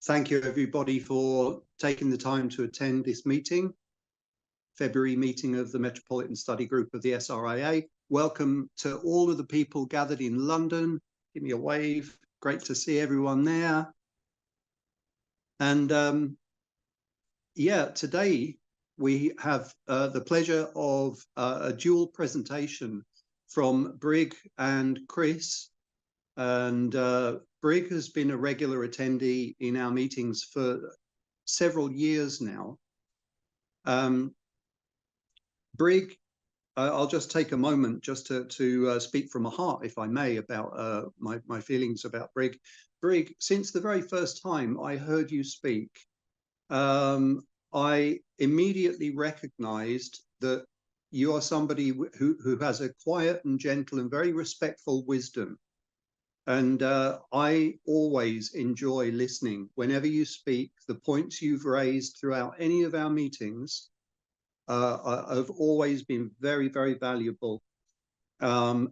Thank you, everybody, for taking the time to attend this meeting, February meeting of the Metropolitan Study Group of the SRIA. Welcome to all of the people gathered in London. Give me a wave. Great to see everyone there. And yeah, today we have the pleasure of a dual presentation from Brig and Chris. And Brig has been a regular attendee in our meetings for several years now. Brig, I'll just take a moment just to speak from my heart, if I may, about my feelings about Brig. Brig, since the very first time I heard you speak, I immediately recognized that you are somebody who has a quiet and gentle and very respectful wisdom. And I always enjoy listening. Whenever you speak, the points you've raised throughout any of our meetings have always been very, very valuable. Today,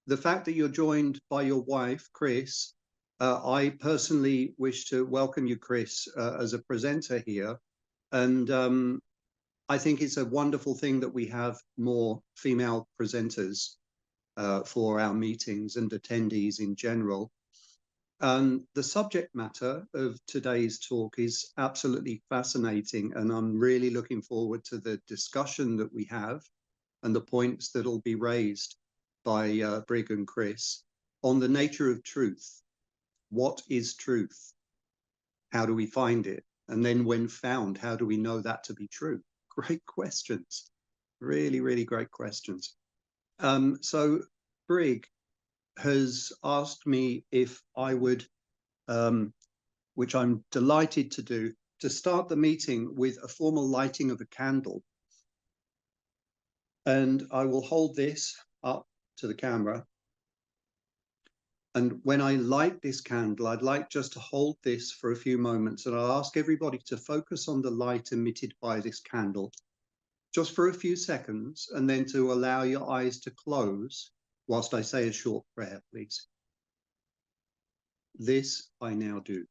the fact that you're joined by your wife, Chris, I personally wish to welcome you, Chris, as a presenter here. And I think it's a wonderful thing that we have more female presenters for our meetings and attendees in general. The subject matter of today's talk is absolutely fascinating, and I'm really looking forward to the discussion that we have and the points that will be raised by Brig and Chris on the nature of truth. What is truth? How do we find it? And then when found, how do we know that to be true? Great questions. Really, really great questions. So Brig has asked me if I would, which I'm delighted to do, to start the meeting with a formal lighting of a candle. And I will hold this up to the camera. And when I light this candle, I'd like just to hold this for a few moments, and I'll ask everybody to focus on the light emitted by this candle just for a few seconds, and then to allow your eyes to close whilst I say a short prayer, please. This I now do.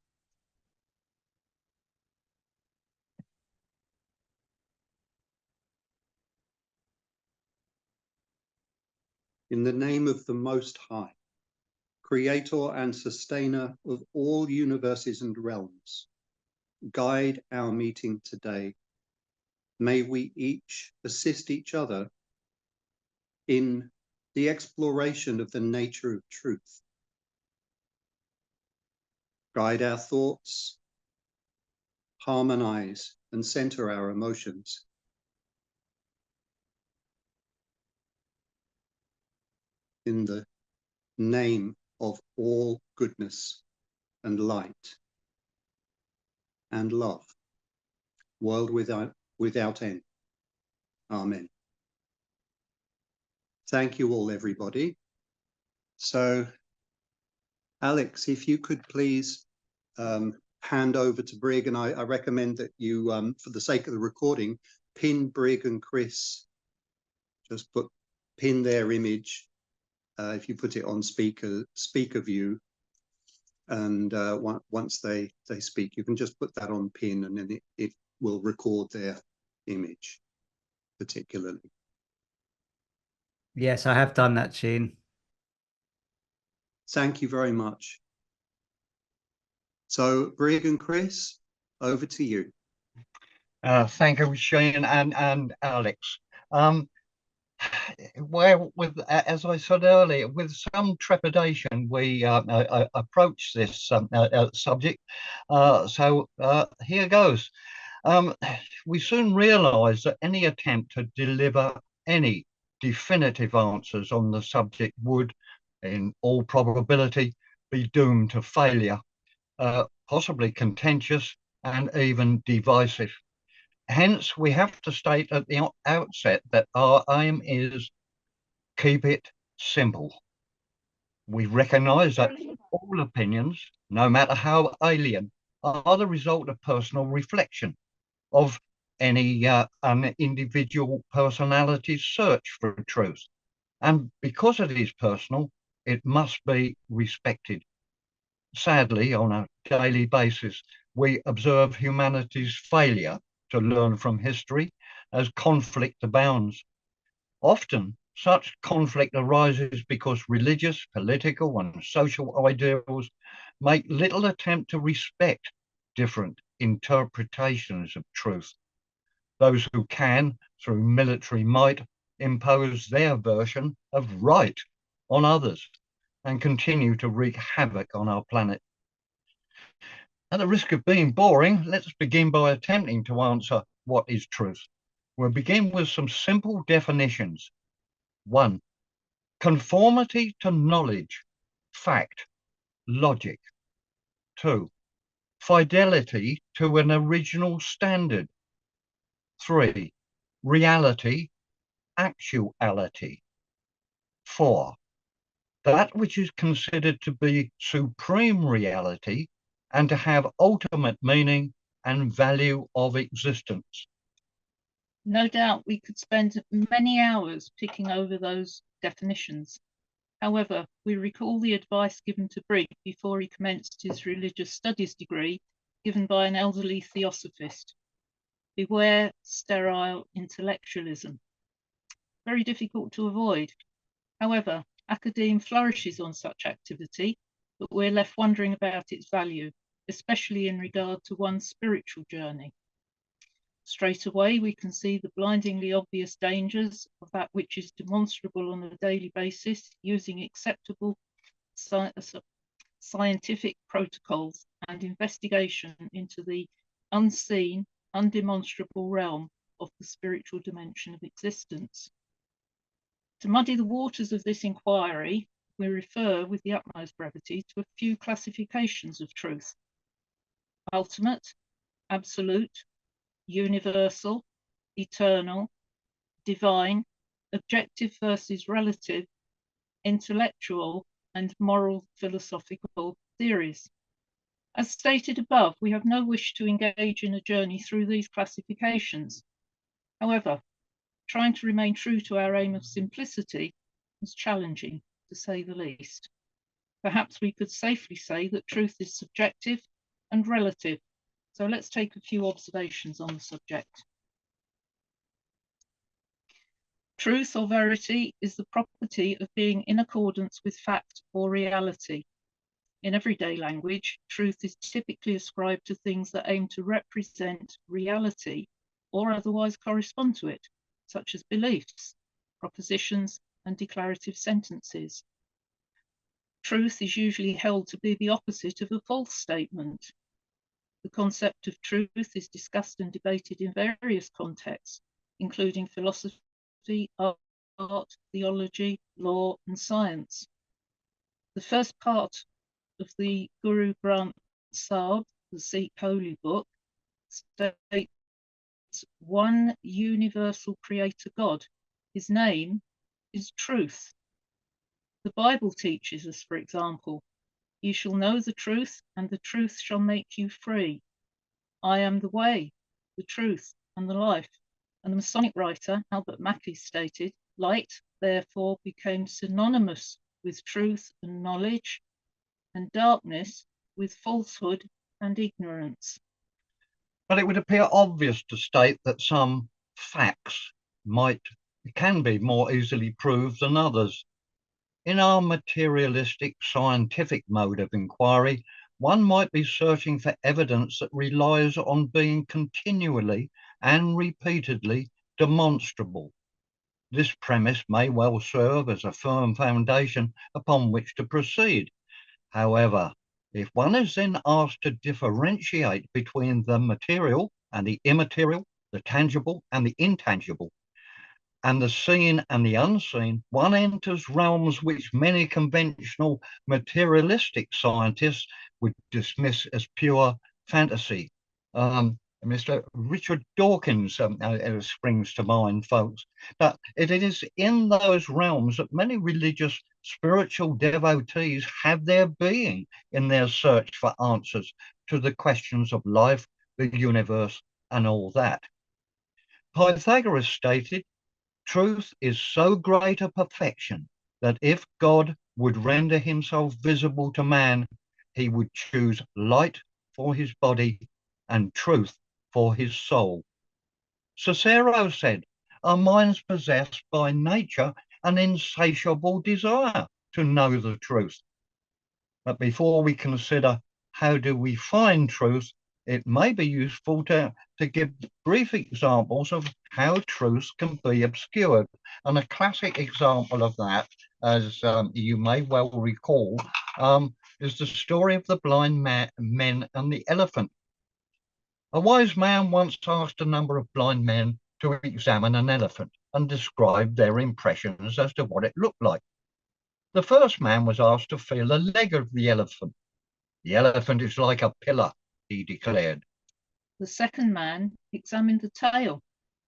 In the name of the Most High, Creator and Sustainer of all universes and realms, guide our meeting today. May we each assist each other in the exploration of the nature of truth. Guide our thoughts, harmonize and center our emotions. In the name of all goodness and light and love, world without end. Amen. Thank you all, everybody. So, Alex, if you could please hand over to Brig, and I recommend that you, for the sake of the recording, pin Brig and Chris. Just pin their image. If you put it on speaker view, and once they speak, you can just put that on pin, and then it will record their image particularly. Yes, I have done that, Sheen. Thank you very much. So, Brig and Chris, over to you. Thank you, Sheen and Alex. Well, as I said earlier, with some trepidation, we approach this subject. So here goes. We soon realised that any attempt to deliver any definitive answers on the subject would, in all probability, be doomed to failure, possibly contentious and even divisive. Hence, we have to state at the outset that our aim is keep it simple. We recognise that all opinions, no matter how alien, are the result of personal reflection, of any an individual personality's search for truth. And because it is personal, it must be respected. Sadly, on a daily basis, we observe humanity's failure to learn from history as conflict abounds. Often, such conflict arises because religious, political, and social ideals make little attempt to respect different interpretations of truth. Those who can, through military might, impose their version of right on others and continue to wreak havoc on our planet. At the risk of being boring, let's begin by attempting to answer what is truth. We'll begin with some simple definitions. 1. Conformity to knowledge, fact, logic. 2. Fidelity to an original standard. 3. Reality, actuality. 4. That which is considered to be supreme reality and to have ultimate meaning and value of existence. No doubt we could spend many hours picking over those definitions. However, we recall the advice given to Brigham before he commenced his religious studies degree, given by an elderly theosophist. Beware sterile intellectualism. Very difficult to avoid. However, academe flourishes on such activity, but we're left wondering about its value, especially in regard to one's spiritual journey. Straight away, we can see the blindingly obvious dangers of that which is demonstrable on a daily basis using acceptable scientific protocols and investigation into the unseen, undemonstrable realm of the spiritual dimension of existence. To muddy the waters of this inquiry, we refer with the utmost brevity to a few classifications of truth: ultimate, absolute, universal, eternal, divine, objective versus relative, intellectual, and moral philosophical theories. As stated above, we have no wish to engage in a journey through these classifications. However, trying to remain true to our aim of simplicity is challenging, to say the least. Perhaps we could safely say that truth is subjective and relative. So let's take a few observations on the subject. Truth or verity is the property of being in accordance with fact or reality. In everyday language, truth is typically ascribed to things that aim to represent reality or otherwise correspond to it, such as beliefs, propositions, and declarative sentences. Truth is usually held to be the opposite of a false statement. The concept of truth is discussed and debated in various contexts, including philosophy, art, theology, law, and science. The first part of the Guru Granth Sahib, the Sikh holy book, states one universal creator God. His name is truth. The Bible teaches us, for example, "You shall know the truth, and the truth shall make you free. I am the way, the truth, and the life." And the Masonic writer Albert Mackey stated, "Light, therefore, became synonymous with truth and knowledge, and darkness with falsehood and ignorance." But it would appear obvious to state that some facts can be more easily proved than others. In our materialistic scientific mode of inquiry, one might be searching for evidence that relies on being continually and repeatedly demonstrable. This premise may well serve as a firm foundation upon which to proceed. However, if one is then asked to differentiate between the material and the immaterial, the tangible and the intangible, and the seen and the unseen, one enters realms which many conventional materialistic scientists would dismiss as pure fantasy. Mr. Richard Dawkins springs to mind, folks. But it is in those realms that many religious, spiritual devotees have their being in their search for answers to the questions of life, the universe, and all that. Pythagoras stated, "Truth is so great a perfection that if God would render himself visible to man, he would choose light for his body and truth for his soul. Cicero said, our minds possess by nature an insatiable desire to know the truth. But before we consider how do we find truth, it may be useful to give brief examples of how truth can be obscured. And a classic example of that, as you may well recall, is the story of the blind men and the elephant. A wise man once asked a number of blind men to examine an elephant and describe their impressions as to what it looked like. The first man was asked to feel a leg of the elephant. The elephant is like a pillar, he declared. The second man examined the tail.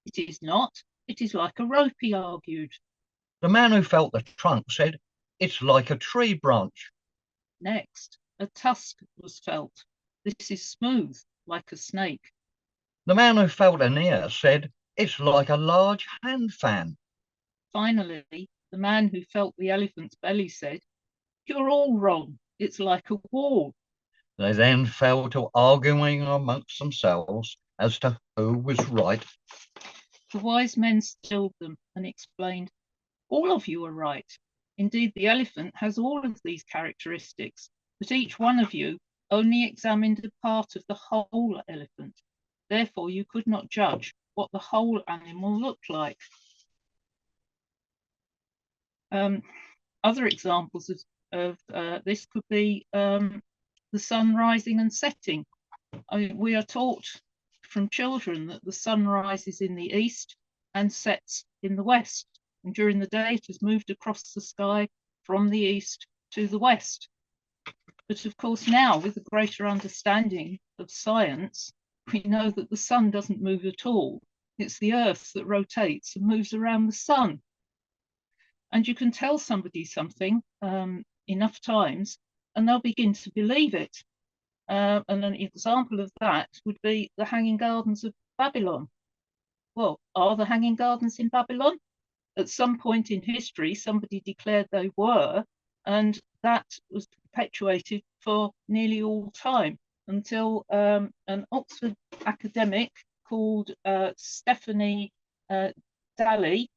It is not, it is like a rope, he argued. The man who felt the trunk said, it's like a tree branch. Next, a tusk was felt. This is smooth, like a snake. The man who felt an ear said, it's like a large hand fan. Finally, the man who felt the elephant's belly said, you're all wrong, it's like a wall. They then fell to arguing amongst themselves as to who was right. The wise men stilled them and explained, all of you are right. Indeed, the elephant has all of these characteristics, but each one of you only examined a part of the whole elephant. Therefore, you could not judge what the whole animal looked like. Other examples of this could be the sun rising and setting. We are taught from children that the sun rises in the east and sets in the west. And during the day, it has moved across the sky from the east to the west. But of course, now with a greater understanding of science, we know that the sun doesn't move at all. It's the earth that rotates and moves around the sun. And you can tell somebody something enough times and they'll begin to believe it. And an example of that would be the Hanging Gardens of Babylon. Well, are the Hanging Gardens in Babylon? At some point in history, somebody declared they were, and that was perpetuated for nearly all time until an Oxford academic called Stephanie Daly,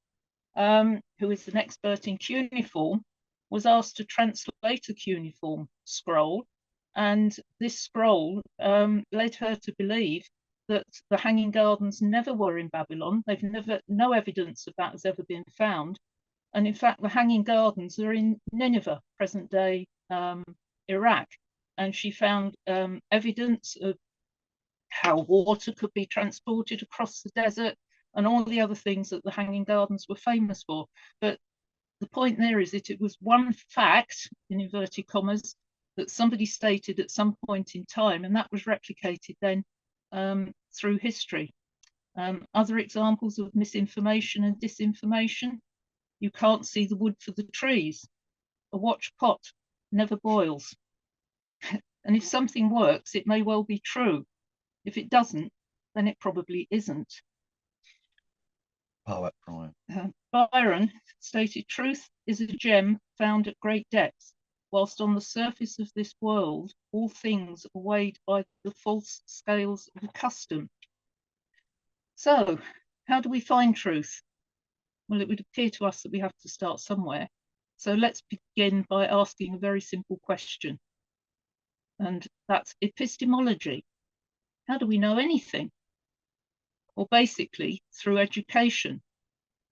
who is an expert in cuneiform, was asked to translate a cuneiform scroll. And this scroll led her to believe that the Hanging Gardens never were in Babylon. No evidence of that has ever been found. And in fact, the Hanging Gardens are in Nineveh, present day Iraq. And she found evidence of how water could be transported across the desert and all the other things that the Hanging Gardens were famous for. But the point there is that it was one fact, in inverted commas, that somebody stated at some point in time, and that was replicated then through history. Other examples of misinformation and disinformation: you can't see the wood for the trees. A watch pot never boils. And if something works, it may well be true. If it doesn't, then it probably isn't. Poet Brian. Byron stated, truth is a gem found at great depth, whilst on the surface of this world, all things are weighed by the false scales of custom. So, how do we find truth? Well, it would appear to us that we have to start somewhere. So let's begin by asking a very simple question. And that's epistemology. How do we know anything? Well, basically through education.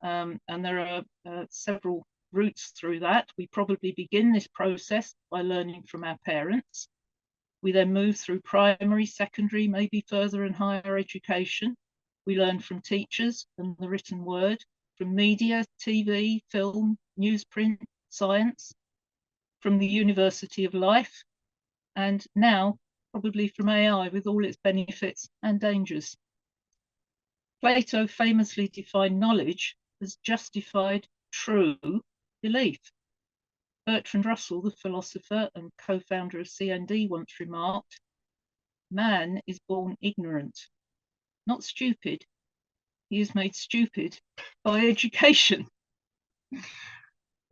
And there are several routes through that. We probably begin this process by learning from our parents. We then move through primary, secondary, maybe further and higher education. We learn from teachers and the written word, from media, TV, film, newsprint, science, from the University of Life, and now probably from AI with all its benefits and dangers. Plato famously defined knowledge as justified true belief. Bertrand Russell, the philosopher and co-founder of CND, once remarked, man is born ignorant, not stupid. He is made stupid by education.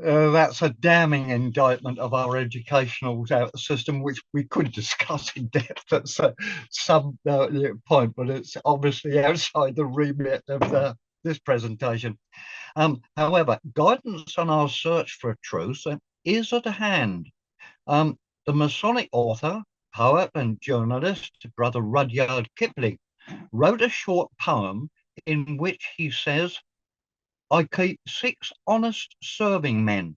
That's a damning indictment of our educational system, which we could discuss in depth at some point, but it's obviously outside the remit of this presentation. However, guidance on our search for truth is at hand. The Masonic author, poet, and journalist, Brother Rudyard Kipling, wrote a short poem in which he says, "I keep 6 honest serving men.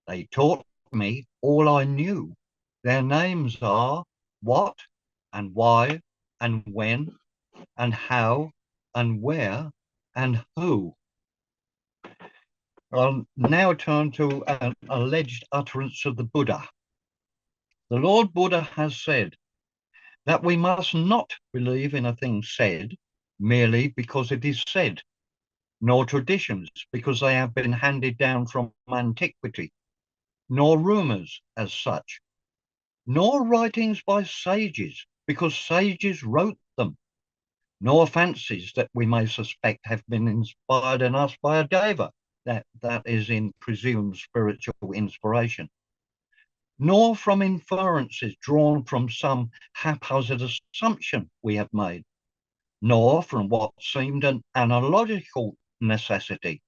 They taught me all I knew. Their names are what and why and when and how and where and who." I'll now turn to an alleged utterance of the Buddha. The Lord Buddha has said that we must not believe in a thing said merely because it is said, nor traditions because they have been handed down from antiquity, nor rumors as such, nor writings by sages because sages wrote them, nor fancies that we may suspect have been inspired in us by a deva, that is in presumed spiritual inspiration, nor from inferences drawn from some haphazard assumption we have made, nor from what seemed an analogical necessity,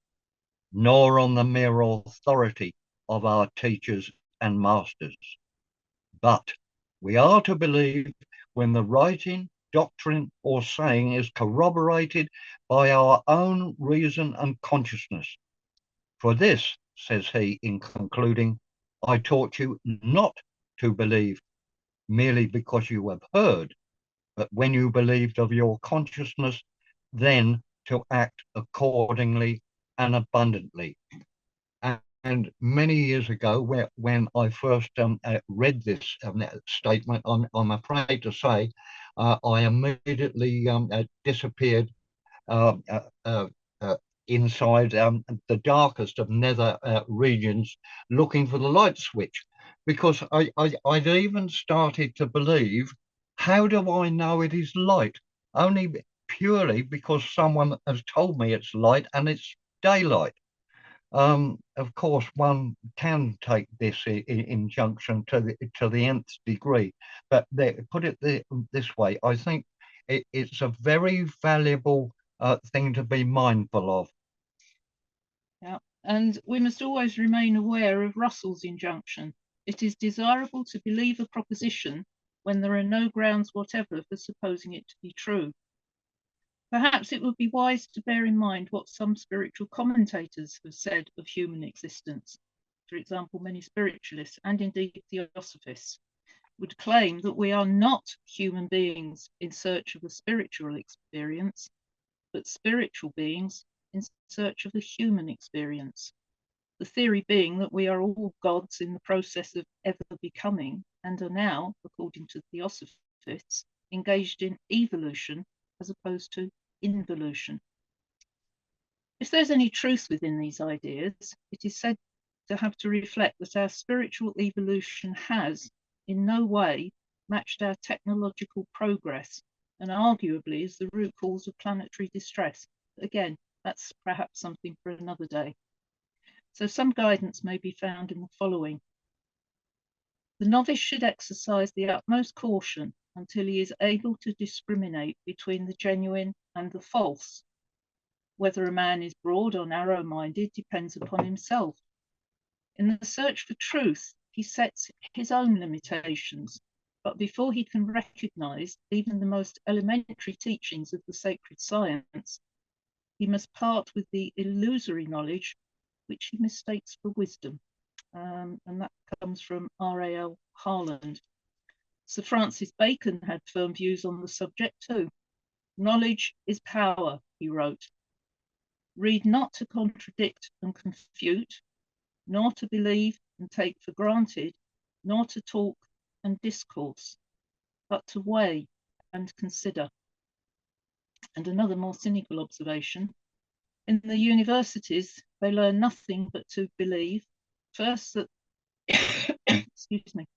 nor on the mere authority of our teachers and masters. But we are to believe when the writing, doctrine, or saying is corroborated by our own reason and consciousness. For this, says he in concluding, I taught you not to believe merely because you have heard, but when you believed of your consciousness, then to act accordingly and abundantly. And many years ago, when I first read this statement, I'm afraid to say, I immediately disappeared inside the darkest of nether regions, looking for the light switch, because I'd even started to believe, how do I know it is light? Only purely because someone has told me it's light and it's daylight. Of course, one can take this injunction to the nth degree, but put it this way, I think it's a very valuable thing to be mindful of. Yeah, and we must always remain aware of Russell's injunction. It is desirable to believe a proposition when there are no grounds whatever for supposing it to be true. Perhaps it would be wise to bear in mind what some spiritual commentators have said of human existence. For example, many spiritualists and indeed theosophists would claim that we are not human beings in search of a spiritual experience, but spiritual beings in search of a human experience. The theory being that we are all gods in the process of ever becoming and are now, according to theosophists, engaged in evolution as opposed to involution. If there's any truth within these ideas, it is said to have to reflect that our spiritual evolution has in no way matched our technological progress and arguably is the root cause of planetary distress. Again, that's perhaps something for another day. So some guidance may be found in the following. The novice should exercise the utmost caution until he is able to discriminate between the genuine and the false. Whether a man is broad or narrow-minded depends upon himself. In the search for truth, he sets his own limitations, but before he can recognize even the most elementary teachings of the sacred science, he must part with the illusory knowledge which he mistakes for wisdom. And that comes from R.A.L. Harland. Sir Francis Bacon had firm views on the subject too. Knowledge is power, he wrote. Read not to contradict and confute, nor to believe and take for granted, nor to talk and discourse, but to weigh and consider. And another more cynical observation, in the universities, they learn nothing but to believe, first that, excuse me,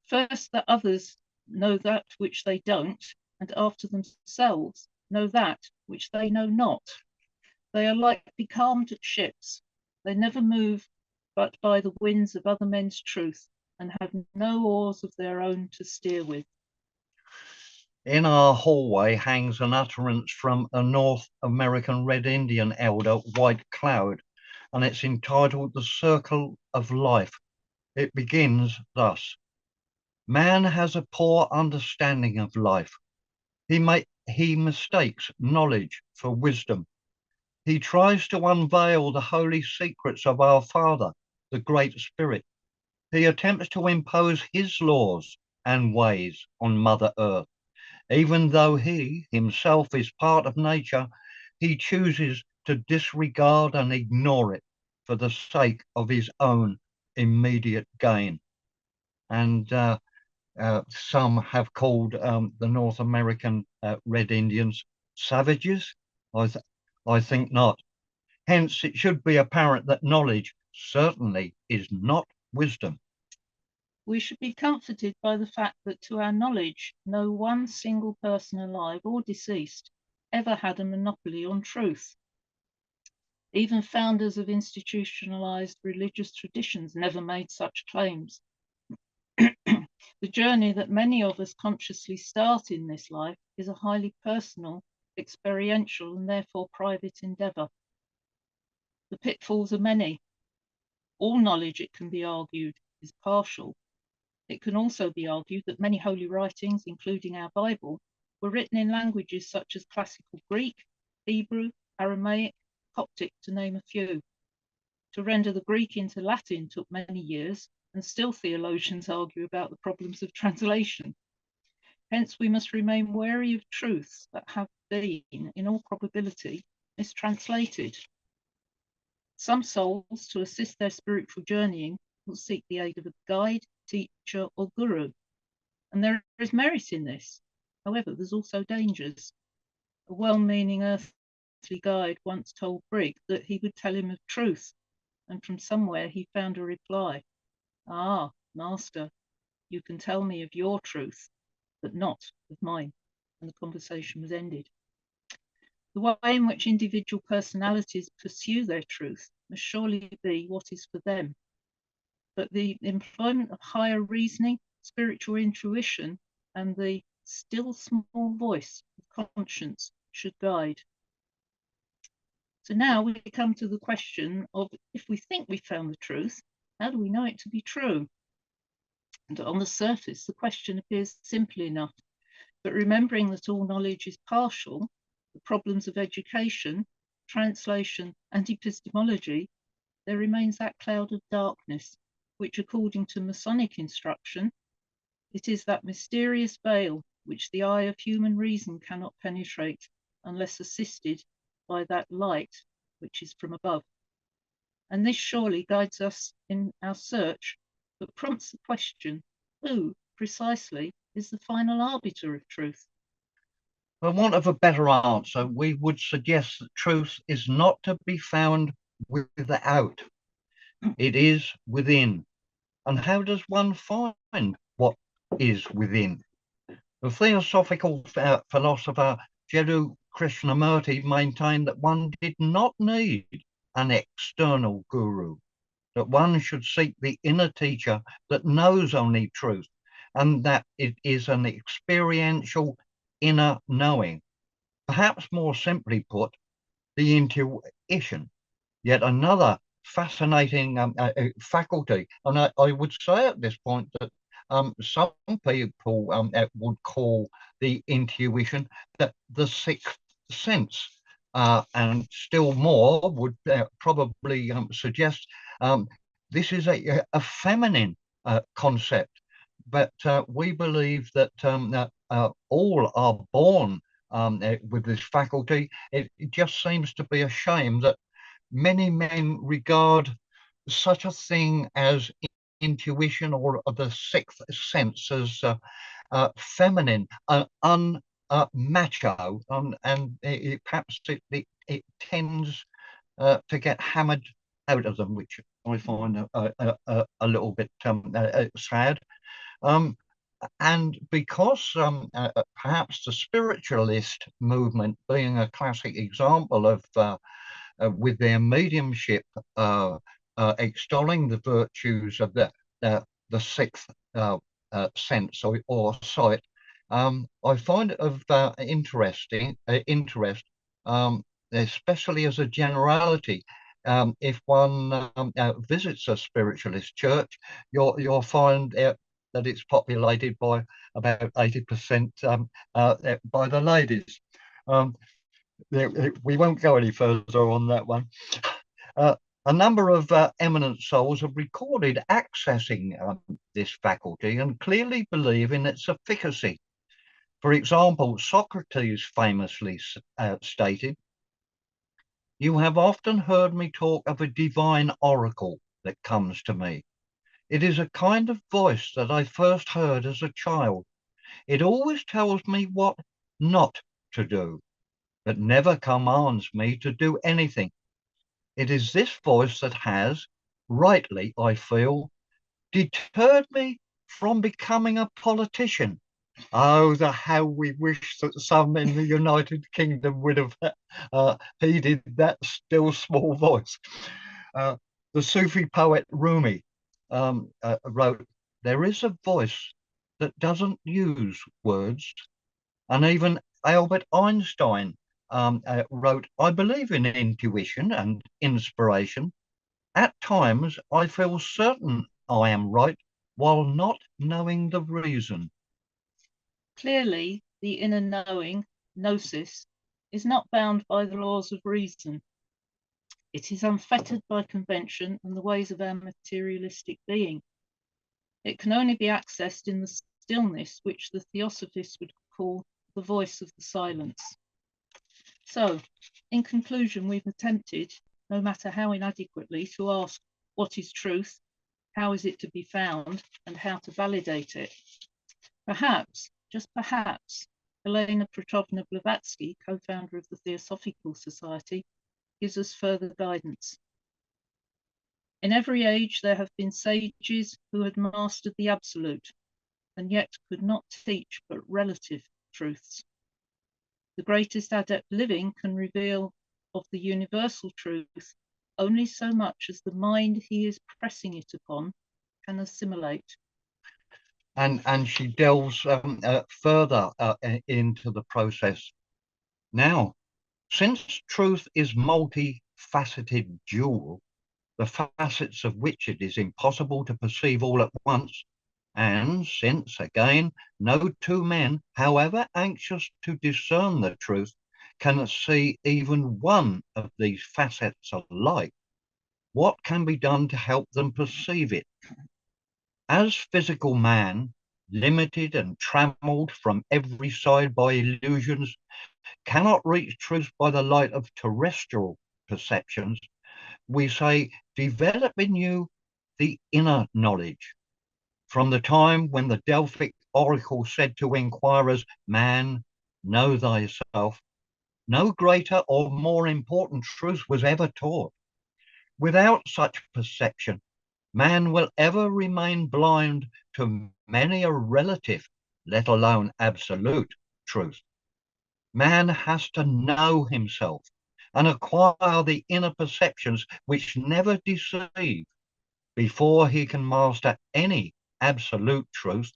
first that others know that which they don't, and after themselves know that which they know not. They are like becalmed ships. They never move but by the winds of other men's truth, and have no oars of their own to steer with. In our hallway hangs an utterance from a North American Red Indian elder, White Cloud, and it's entitled The Circle of Life. It begins thus: man has a poor understanding of life. He mistakes knowledge for wisdom. He tries to unveil the holy secrets of our Father, the Great Spirit. He attempts to impose his laws and ways on Mother Earth. Even though he himself is part of nature, he chooses to disregard and ignore it for the sake of his own immediate gain. And some have called the North American Red Indians savages. I think not. Hence, it should be apparent that knowledge certainly is not wisdom. We should be comforted by the fact that, to our knowledge, no one single person alive or deceased ever had a monopoly on truth. Even founders of institutionalized religious traditions never made such claims. The journey that many of us consciously start in this life is a highly personal, experiential, and therefore private endeavor. The pitfalls are many. All knowledge, it can be argued, is partial. It can also be argued that many holy writings, including our Bible, were written in languages such as classical Greek, Hebrew, Aramaic, Coptic, to name a few. To render the Greek into Latin took many years, and still theologians argue about the problems of translation. Hence, we must remain wary of truths that have been, in all probability, mistranslated. Some souls, to assist their spiritual journeying, will seek the aid of a guide, teacher, or guru. And there is merit in this. However, there's also dangers. A well-meaning earthly guide once told Brigg that he would tell him of truth, and from somewhere he found a reply. Ah, master, you can tell me of your truth, but not of mine. And the conversation was ended. The way in which individual personalities pursue their truth must surely be what is for them. But the employment of higher reasoning, spiritual intuition, and the still small voice of conscience should guide. So now we come to the question of, if we think we found the truth, how do we know it to be true? And on the surface, the question appears simple enough. But remembering that all knowledge is partial, the problems of education, translation, and epistemology, there remains that cloud of darkness, which, according to Masonic instruction, it is that mysterious veil which the eye of human reason cannot penetrate unless assisted by that light which is from above. And this surely guides us in our search, but prompts the question, who precisely is the final arbiter of truth? For want of a better answer, we would suggest that truth is not to be found without. It is within. And how does one find what is within? The theosophical philosopher Jiddu Krishnamurti maintained that one did not need an external guru, that one should seek the inner teacher that knows only truth, and that it is an experiential inner knowing. Perhaps more simply put, the intuition, yet another fascinating faculty. And I would say at this point that some people would call the intuition that the sixth sense, and still more would probably suggest this is a feminine concept. But we believe that all are born with this faculty. It just seems to be a shame that many men regard such a thing as intuition or the sixth sense as feminine, macho, and perhaps it tends to get hammered out of them, which I find a little bit sad. And because perhaps the spiritualist movement being a classic example of with their mediumship extolling the virtues of the sixth sense or sight, I find it of interest, especially as a generality. If one visits a spiritualist church, you'll find that it's populated by about 80% by the ladies. We won't go any further on that one. A number of eminent souls have recorded accessing this faculty and clearly believe in its efficacy. For example, Socrates famously stated, "You have often heard me talk of a divine oracle that comes to me. It is a kind of voice that I first heard as a child. It always tells me what not to do, but never commands me to do anything. It is this voice that has, rightly I feel, deterred me from becoming a politician." Oh, how we wish that some in the United Kingdom would have heeded that still small voice. The Sufi poet Rumi wrote, "There is a voice that doesn't use words." And even Albert Einstein wrote, "I believe in intuition and inspiration. At times, I feel certain I am right while not knowing the reason." Clearly, the inner knowing, gnosis, is not bound by the laws of reason. It is unfettered by convention and the ways of our materialistic being. It can only be accessed in the stillness which the theosophists would call the voice of the silence. So, in conclusion, we've attempted, no matter how inadequately, to ask what is truth, how is it to be found, and how to validate it. Perhaps, just perhaps, Helena Petrovna Blavatsky, co-founder of the Theosophical Society, gives us further guidance. In every age there have been sages who had mastered the absolute and yet could not teach but relative truths. The greatest adept living can reveal of the universal truth only so much as the mind he is pressing it upon can assimilate. And she delves further into the process. Now, since truth is multifaceted jewel, the facets of which it is impossible to perceive all at once, and since, again, no two men, however anxious to discern the truth, can see even one of these facets alike, what can be done to help them perceive it? As physical man, limited and trammeled from every side by illusions, cannot reach truth by the light of terrestrial perceptions, we say, develop in you the inner knowledge. From the time when the Delphic oracle said to inquirers, "Man, know thyself," no greater or more important truth was ever taught. Without such perception, man will ever remain blind to many a relative, let alone absolute, truth. Man has to know himself and acquire the inner perceptions which never deceive before he can master any absolute truth.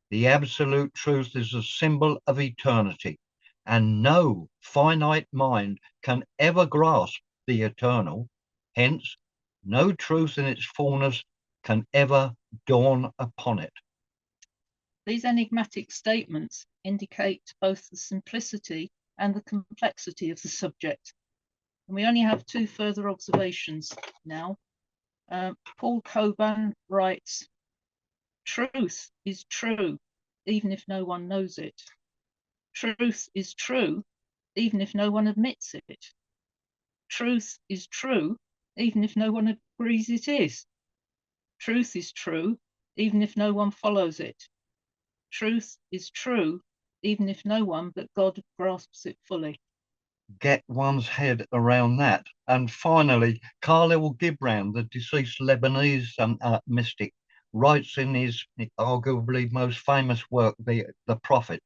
The absolute truth is a symbol of eternity, and no finite mind can ever grasp the eternal. Hence, no truth in its fullness can ever dawn upon it. These enigmatic statements indicate both the simplicity and the complexity of the subject. And we only have two further observations now. Paul Coban writes, "Truth is true, even if no one knows it. Truth is true, even if no one admits it. Truth is true, even if no one agrees it is. Truth is true, even if no one follows it. Truth is true, even if no one but God grasps it fully." Get one's head around that. And finally, Khalil Gibran, the deceased Lebanese mystic, writes in his arguably most famous work, The Prophet,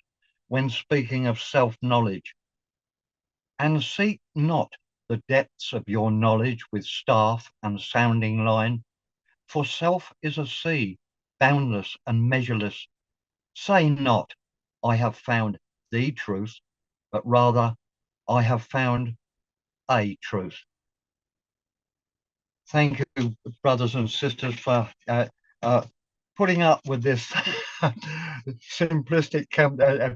when speaking of self-knowledge, "And seek not the depths of your knowledge with staff and sounding line. For self is a sea, boundless and measureless. Say not, I have found the truth, but rather, I have found a truth. Thank you, brothers and sisters, for putting up with this simplistic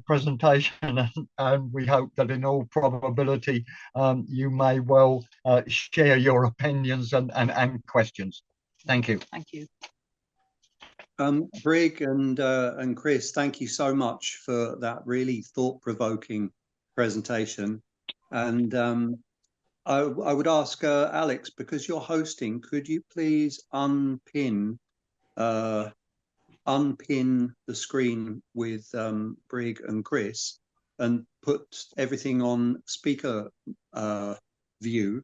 presentation, and we hope that in all probability you may well share your opinions and questions. Thank you. Thank you. Brig and Chris, thank you so much for that really thought-provoking presentation. And I would ask Alex, because you're hosting, could you please unpin the screen with Brig and Chris and put everything on speaker view,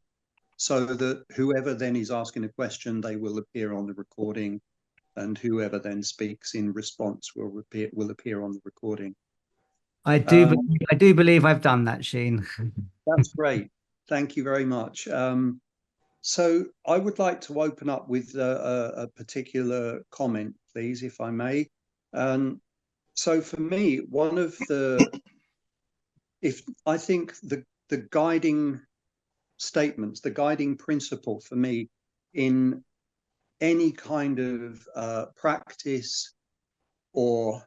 so that whoever then is asking a question, they will appear on the recording, and whoever then speaks in response will appear on the recording. I do believe I've done that, Sheen. That's great. Thank you very much. So I would like to open up with a particular comment, please, if I may. So for me, one of I think the guiding statements, the guiding principle for me in any kind of practice or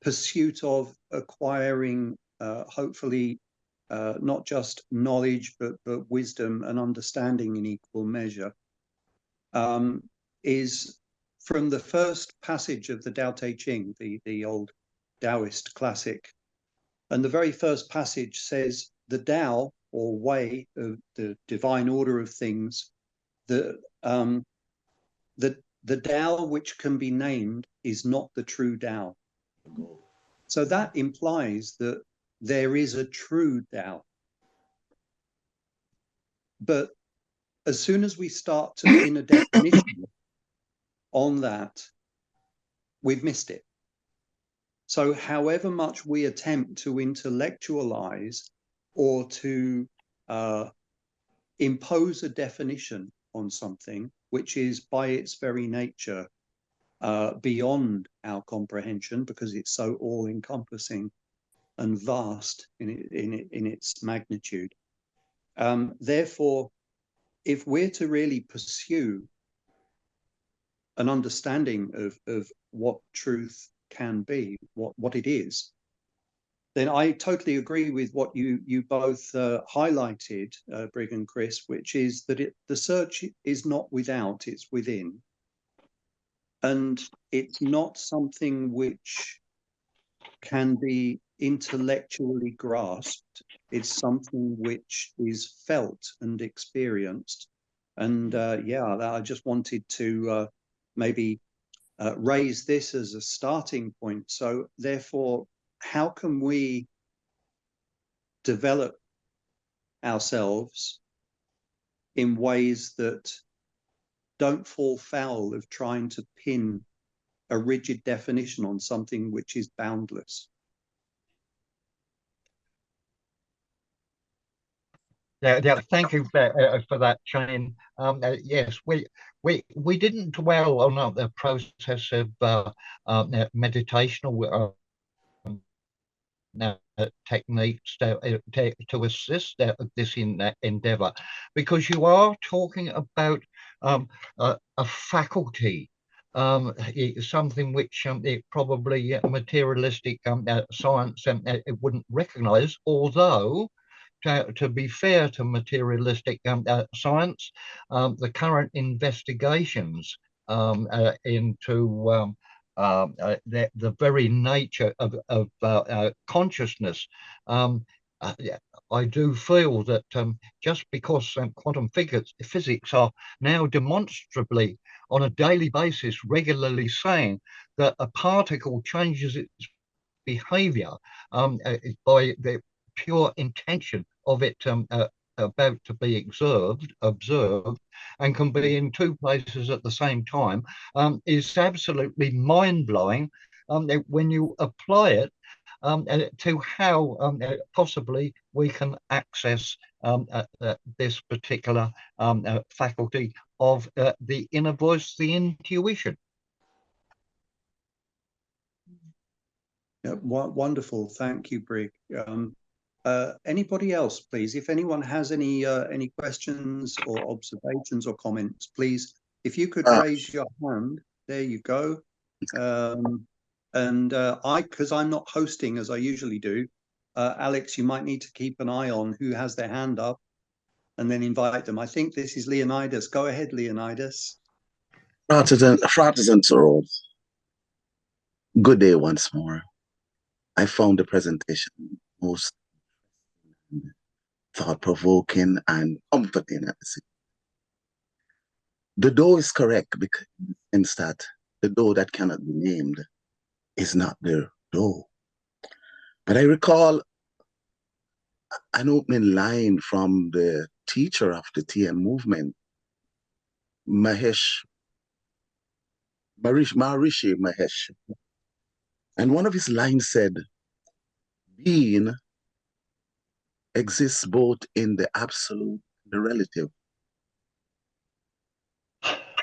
pursuit of acquiring, hopefully, not just knowledge, but wisdom and understanding in equal measure, is from the first passage of the Tao Te Ching, the old Taoist classic. And the very first passage says, the Tao, or way of the divine order of things, the Tao which can be named is not the true Tao. So that implies that there is a true Tao. But as soon as we start to pin a definition on that, we've missed it. So however much we attempt to intellectualize or to impose a definition on something, which is by its very nature beyond our comprehension, because it's so all-encompassing and vast in its magnitude. Therefore, if we're to really pursue an understanding of what truth can be, what it is, then I totally agree with what you both highlighted, Brig and Chris, which is that the search is not without, it's within. And it's not something which can be intellectually grasped. It's something which is felt and experienced. And yeah, I just wanted to maybe raise this as a starting point. So therefore, how can we develop ourselves in ways that don't fall foul of trying to pin a rigid definition on something which is boundless? Yeah. Thank you for that, Shane. Yes, we didn't dwell on the process of meditation or techniques to assist this endeavor, because you are talking about a faculty, something which it probably materialistic science it wouldn't recognize, although to be fair to materialistic science, the current investigations into the very nature of consciousness, I do feel that just because quantum physics are now demonstrably on a daily basis regularly saying that a particle changes its behavior by the pure intention of it about to be observed, and can be in two places at the same time, is absolutely mind-blowing when you apply it to how possibly we can access this particular faculty of the inner voice, the intuition. Yeah, wonderful. Thank you, Brig. Anybody else, please? If anyone has any questions or observations or comments, please, if you could raise your hand. There you go. Because I'm not hosting as I usually do, Alex, you might need to keep an eye on who has their hand up and then invite them. I think this is Leonidas. Go ahead, Leonidas. Fraters and Sorors, good day once more. I found the presentation most thought-provoking and comforting at the same time. The door is correct because in that the door that cannot be named is not the door. But I recall an opening line from the teacher of the TM movement, Maharishi Mahesh. And one of his lines said, being exists both in the absolute and the relative.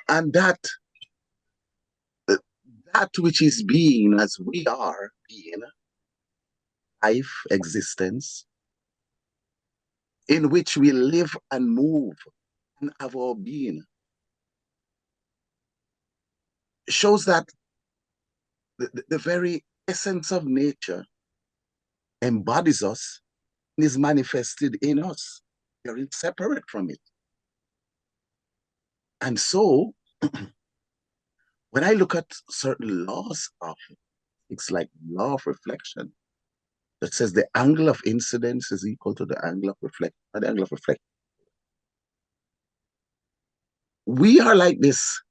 And that which is being as we are being, life, existence, in which we live and move and have our being, shows that the very essence of nature embodies us and is manifested in us. We are inseparate from it. And so, when I look at certain laws of it's like law of reflection that says the angle of incidence is equal to the angle of reflection, the angle of reflection. We are like this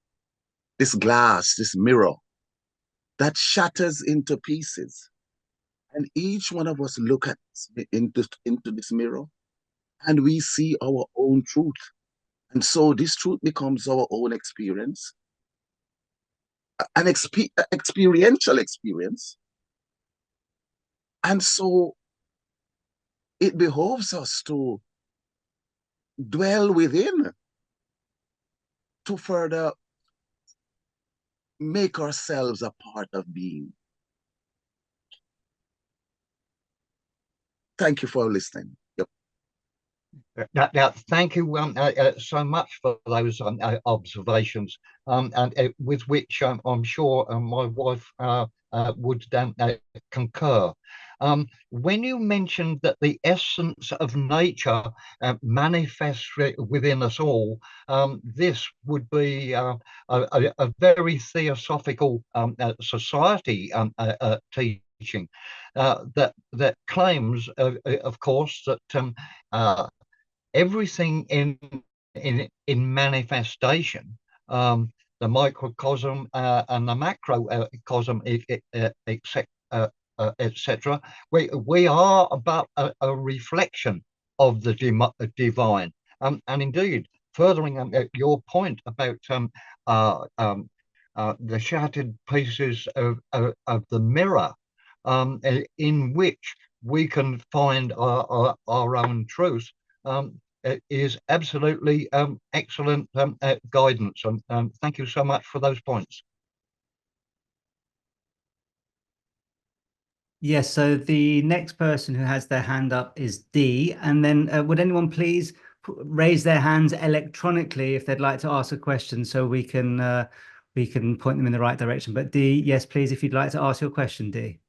glass, this mirror that shatters into pieces. And each one of us look at into this mirror and we see our own truth. And so this truth becomes our own experience, an experiential experience. And so it behoves us to dwell within to further make ourselves a part of being. Thank you for listening. Yep. Thank you so much for those observations, and with which I'm sure my wife would concur. When you mentioned that the essence of nature manifests within us all, this would be a very theosophical society teaching that claims, of course, that everything in manifestation, the microcosm and the macrocosm, etc. We are about a reflection of the divine, and indeed, furthering your point about the shattered pieces of the mirror, in which we can find our own truth, is absolutely excellent guidance. And thank you so much for those points. Yes, so the next person who has their hand up is D. And then would anyone please raise their hands electronically if they'd like to ask a question, so we can point them in the right direction. But D, yes, please, if you'd like to ask your question, D.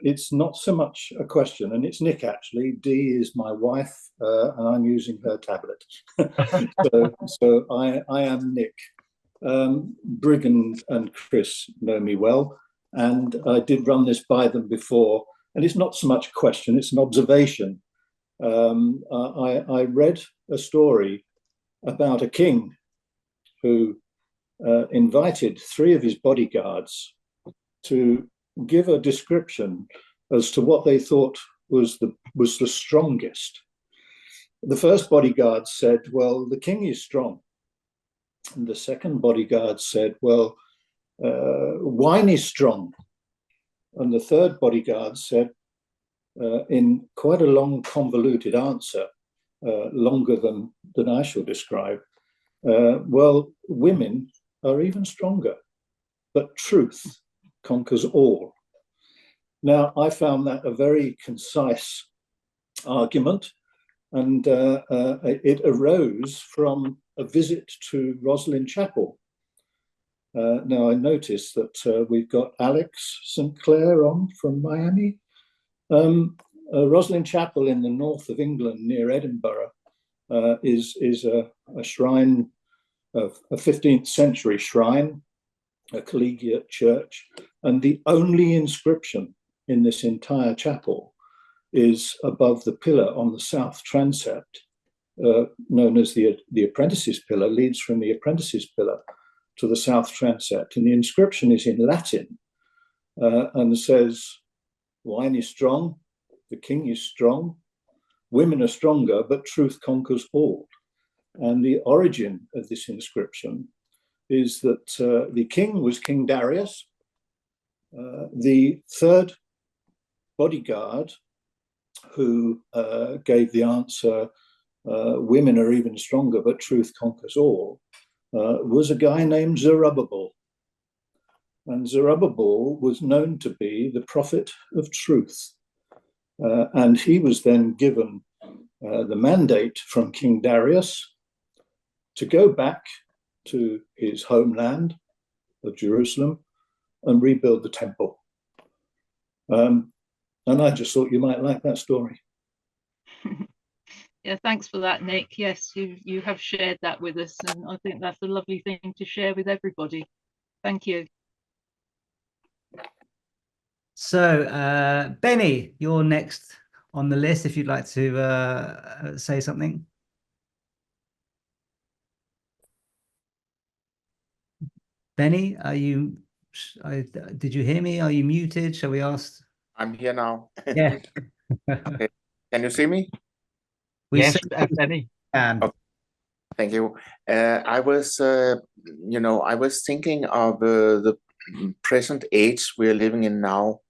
It's not so much a question, and it's Nick actually. Dee is my wife, and I'm using her tablet. so I am Nick. Brigham and Chris know me well, and I did run this by them before, and it's not so much a question, it's an observation. I read a story about a king who invited 3 of his bodyguards to give a description as to what they thought was the strongest. The first bodyguard said, well, the king is strong. And the second bodyguard said, well, wine is strong. And the third bodyguard said, in quite a long, convoluted answer, longer than I shall describe, well, women are even stronger, but truth conquers all. Now, I found that a very concise argument, and it arose from a visit to Rosslyn Chapel. Now, I noticed that we've got Alex St. Clair on from Miami. Rosslyn Chapel in the north of England near Edinburgh is a shrine, a 15th century shrine, a collegiate church, and the only inscription in this entire chapel is above the pillar on the south transept, known as the apprentices pillar, leads from the apprentices pillar to the south transept. And the inscription is in Latin and says, "Wine is strong, the king is strong, women are stronger, but truth conquers all." And the origin of this inscription is that the king was King Darius. The third bodyguard who gave the answer, "Women are even stronger, but truth conquers all," was a guy named Zerubbabel. And Zerubbabel was known to be the prophet of truth. And he was then given the mandate from King Darius to go back to his homeland of Jerusalem and rebuild the temple. And I just thought you might like that story. Yeah, thanks for that, Nick. Yes, you have shared that with us, and I think that's a lovely thing to share with everybody. Thank you. So, Benny, you're next on the list if you'd like to say something. Benny, are you, did you hear me? Are you muted? Shall we ask? I'm here now. Yeah. Okay. Can you see me? Yes, Benny. Okay. Thank you. I was, I was thinking of the present age we're living in now,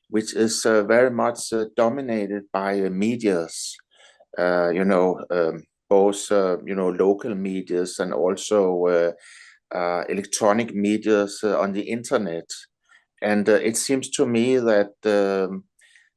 which is very much dominated by medias, both, local medias and also electronic medias on the internet. And it seems to me that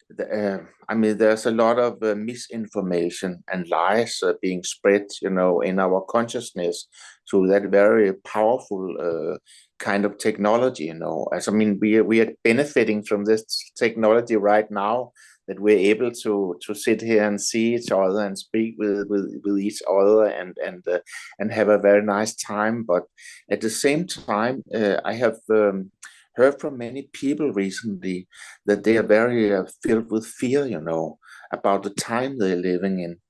there's a lot of misinformation and lies being spread, in our consciousness through that very powerful kind of technology. We are benefiting from this technology right now, that we're able to sit here and see each other and speak with each other and have a very nice time. But at the same time, I have heard from many people recently that they are very filled with fear, about the time they're living in.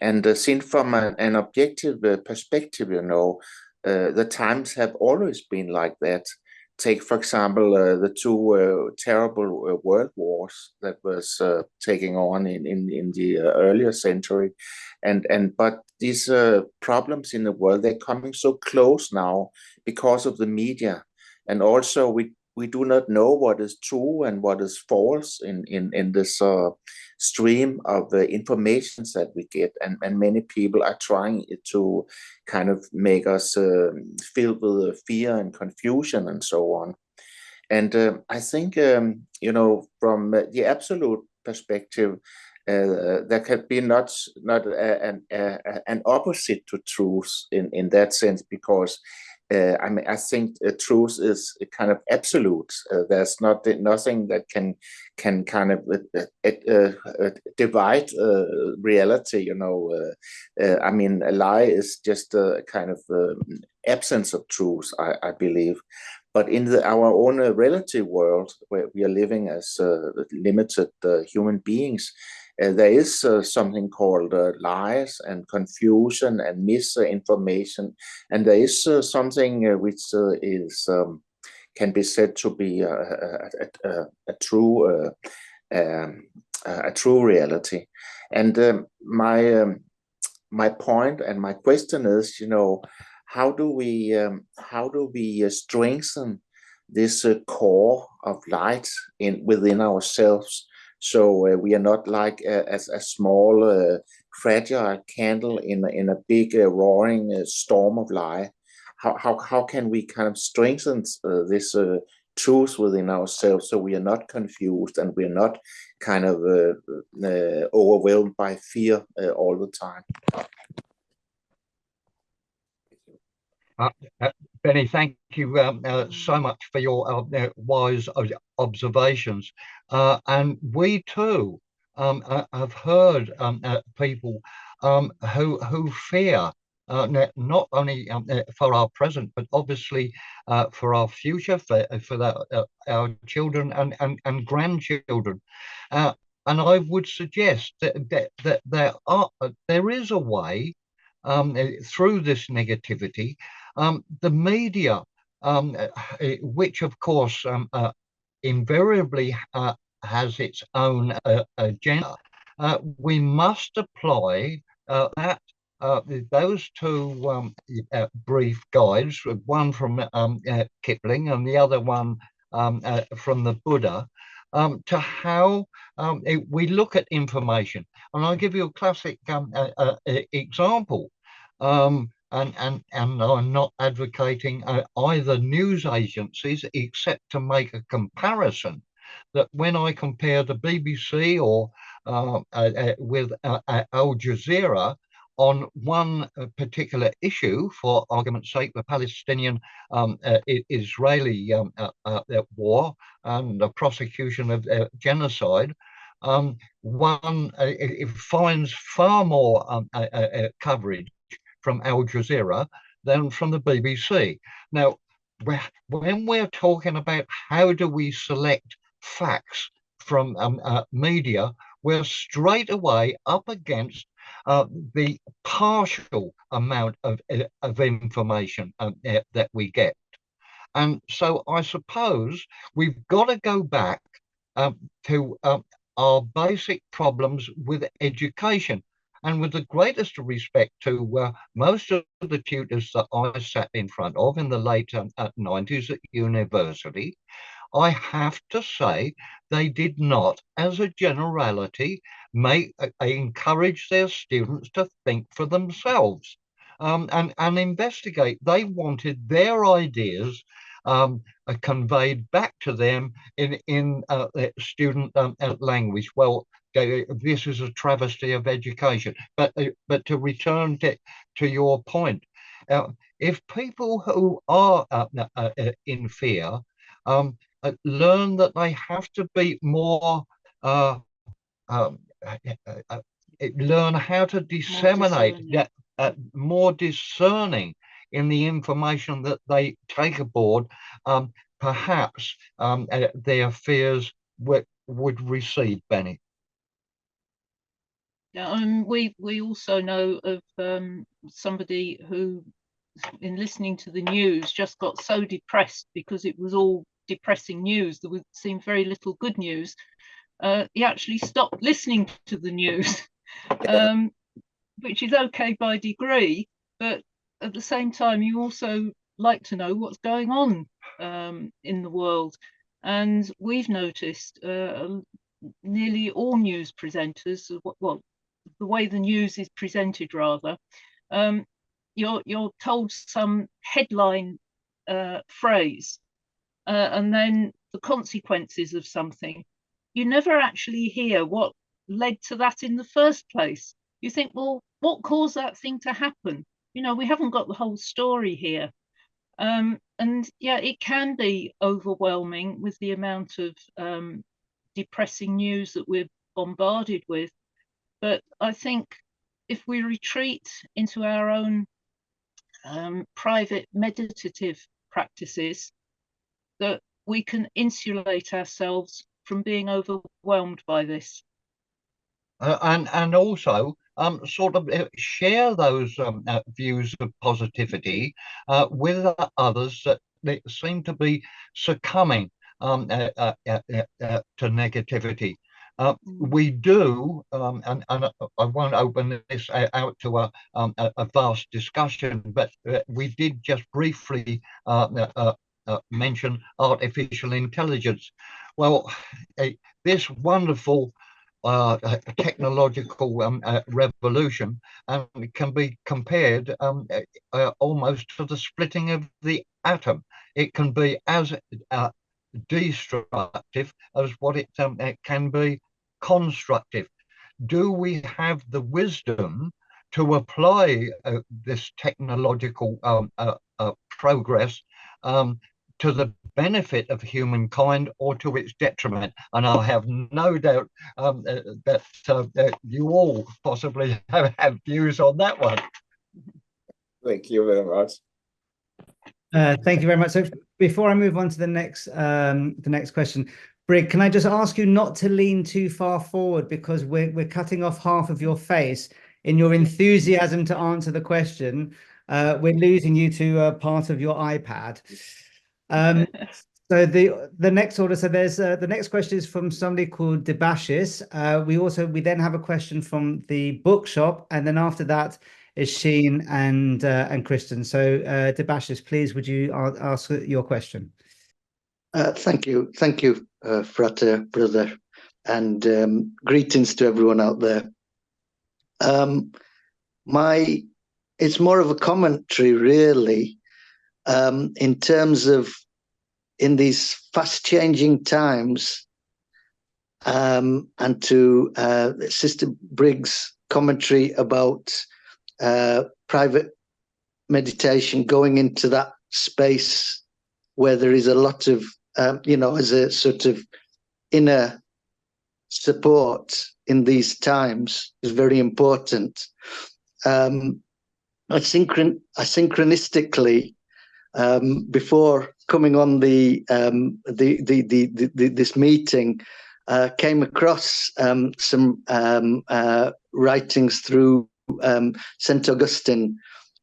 And seen from an objective perspective, the times have always been like that. Take, for example, the two terrible world wars that was taking on in the earlier century. But these problems in the world, they're coming so close now because of the media. And also we do not know what is true and what is false in this stream of information that we get. And many people are trying to kind of make us filled with fear and confusion and so on. And I think, from the absolute perspective, there can be not an opposite to truth in that sense, because I think truth is kind of absolute. There's nothing that can kind of divide reality. A lie is just a kind of absence of truth, I believe. But in our own relative world, where we are living as limited human beings, there is something called lies and confusion and misinformation, and there is something which is can be said to be a true reality. And my point and my question is, how do we strengthen this core of light within ourselves. So we are not like a small fragile candle in a big roaring storm of light. How can we kind of strengthen this truth within ourselves, so we are not confused and we are not kind of overwhelmed by fear all the time? Benny, thank you so much for your wise observations. And we too have heard people who fear not only for our present, but obviously for our future, for our children and grandchildren. And I would suggest that there is a way through this negativity. The media, which of course invariably has its own agenda, we must apply those two brief guides, one from Kipling and the other one from the Buddha, to how we look at information. And I'll give you a classic example. And I'm not advocating either news agencies, except to make a comparison that when I compare the BBC or with Al Jazeera on one particular issue, for argument's sake, the Palestinian Israeli war and the prosecution of genocide, one it finds far more coverage from Al Jazeera than from the BBC. Now, when we're talking about how do we select facts from media, we're straight away up against the partial amount of information that we get. And so I suppose we've got to go back to our basic problems with education. And with the greatest respect to most of the tutors that I sat in front of in the late 90s at university, I have to say they did not, as a generality, encourage their students to think for themselves and investigate. They wanted their ideas conveyed back to them in student language. Well, this is a travesty of education. But to return to your point, if people who are in fear learn that they have to be more, learn how to disseminate, more discerning in the information that they take aboard, perhaps their fears would recede, Benny. Yeah, we also know of somebody who, in listening to the news, just got so depressed because it was all depressing news. There seemed very little good news. He actually stopped listening to the news, which is okay by degree, but at the same time, you also like to know what's going on in the world. And we've noticed nearly all news presenters, well, the way the news is presented, rather, you're told some headline phrase, and then the consequences of something. You never actually hear what led to that in the first place. You think, well, what caused that thing to happen? You know, we haven't got the whole story here. And yeah, it can be overwhelming with the amount of depressing news that we're bombarded with. But I think if we retreat into our own private meditative practices, that we can insulate ourselves from being overwhelmed by this. And also sort of share those views of positivity with others that seem to be succumbing to negativity. We do, and I won't open this out to a vast discussion, but we did just briefly mention artificial intelligence. Well, this wonderful technological revolution can be compared almost to the splitting of the atom. It can be as destructive as what it can be constructive. Do we have the wisdom to apply this technological progress to the benefit of humankind or to its detriment? And I have no doubt that you all possibly have views on that one. Thank you very much. Thank you very much. So before I move on to the next question, Brig, can I just ask you not to lean too far forward, because we're cutting off half of your face. In your enthusiasm to answer the question, we're losing you to part of your iPad. So the next order. So there's the next question is from somebody called Debashis. We then have a question from the bookshop, and then after that is Sheen and Kristen. So Debashis, please, would you ask your question? Thank you, Frater, brother, and greetings to everyone out there. It's more of a commentary, really, in terms of in these fast-changing times, and to Sister Briggs' commentary about private meditation, going into that space where there is a lot of, as a sort of inner support in these times, is very important. Synchronistically, before coming on this meeting, came across some writings through St. Augustine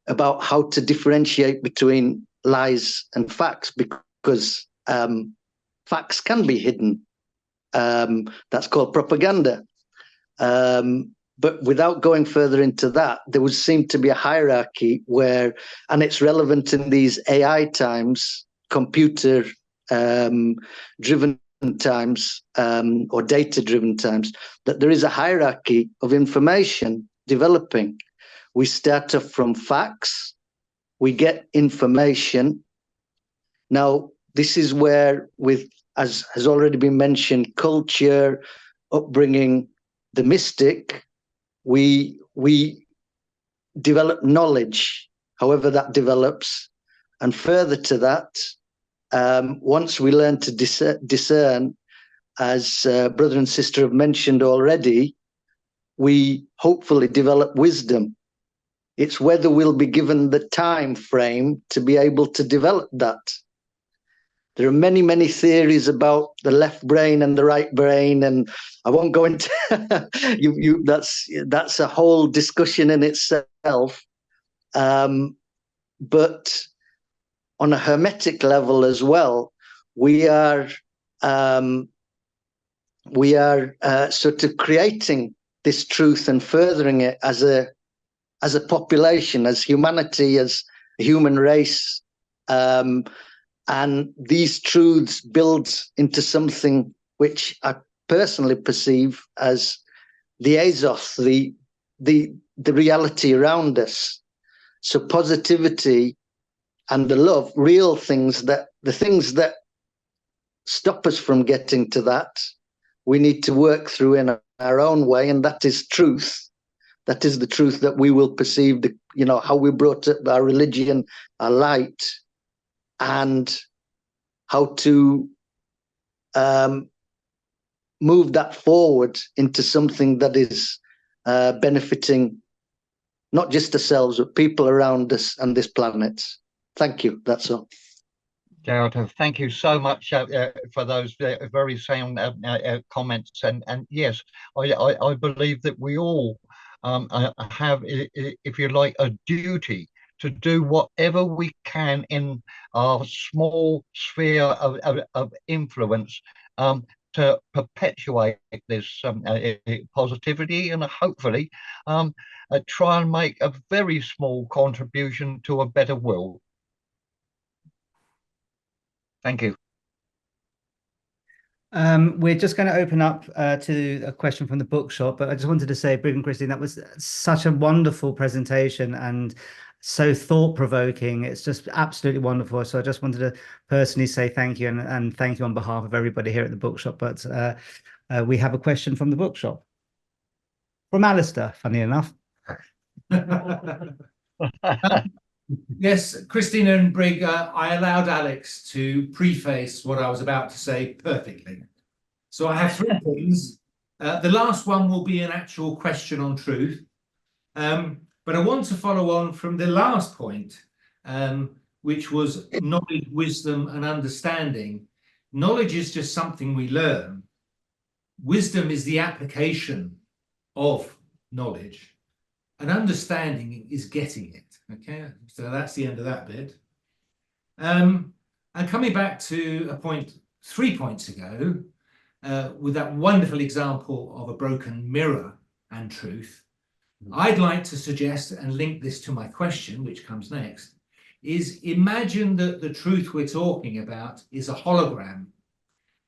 about how to differentiate between lies and facts, because facts can be hidden. That's called propaganda. But without going further into that, there would seem to be a hierarchy where, and it's relevant in these AI times, computer driven times, or data driven times, that there is a hierarchy of information developing. We start off from facts, we get information. Now, this is where, as has already been mentioned, culture, upbringing, the mystic, we develop knowledge, however that develops. And further to that, once we learn to discern, as brother and sister have mentioned already, we hopefully develop wisdom. It's whether we'll be given the time frame to be able to develop that. There are many, many theories about the left brain and the right brain, and I won't go into that's a whole discussion in itself. But on a hermetic level as well, we are sort of creating this truth and furthering it as a population, as humanity, as a human race. And these truths build into something which I personally perceive as the Azoth, the reality around us. So positivity and the love, real things, the things that stop us from getting to that, we need to work through in our own way, and that is truth. That is the truth that we will perceive, how we brought up our religion, our light, and how to move that forward into something that is benefiting not just ourselves, but people around us and this planet. Thank you. That's all. Gerald, thank you so much for those very sound comments. And yes, I believe that we all have, if you like, a duty to do whatever we can in our small sphere of influence to perpetuate this positivity, and hopefully try and make a very small contribution to a better world. Thank you. We're just going to open up to a question from the bookshop, but I just wanted to say, Brigham, Christine, that was such a wonderful presentation and so thought-provoking. It's just absolutely wonderful. So I just wanted to personally say thank you, and thank you on behalf of everybody here at the bookshop. But we have a question from the bookshop. From Alistair, funny enough. Yes, Christina and Brig, I allowed Alex to preface what I was about to say perfectly. So I have three things. The last one will be an actual question on truth. But I want to follow on from the last point, which was knowledge, wisdom, and understanding. Knowledge is just something we learn. Wisdom is the application of knowledge. And understanding is getting it. Okay, so that's the end of that bit. And coming back to a point 3 points ago, with that wonderful example of a broken mirror and truth, I'd like to suggest and link this to my question, which comes next, is imagine that the truth we're talking about is a hologram.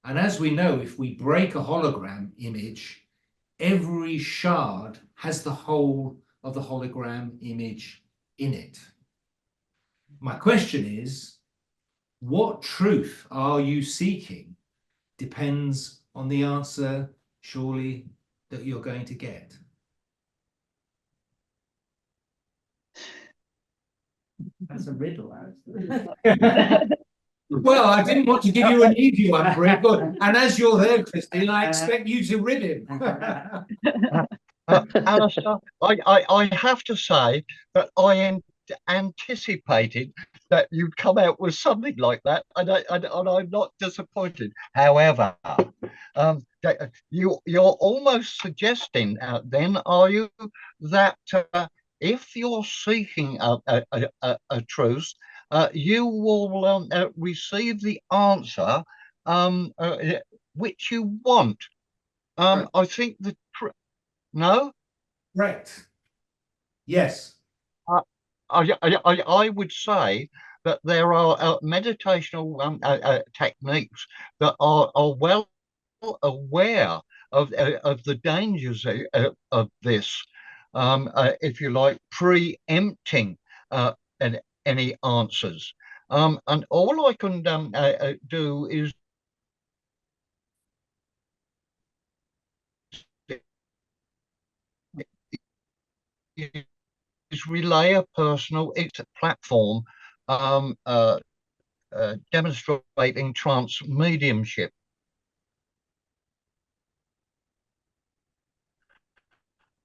And as we know, if we break a hologram image, every shard has the whole of the hologram image in it. My question is, what truth are you seeking? Depends on the answer, surely, that you're going to get. That's a riddle, Well, I didn't want to give you an easy one, Brig, and as you're there, Christine, I expect you to rid him. Alistair, I have to say that I anticipated that you'd come out with something like that, and I'm not disappointed. However, you're almost suggesting then, are you, that if you're seeking a truth, you will receive the answer which you want. Right. I think the no? Correct. Yes. I would say that there are meditational techniques that are well aware of the dangers of this, if you like, preempting any answers. And all I can do is relay a personal platform demonstrating trance mediumship.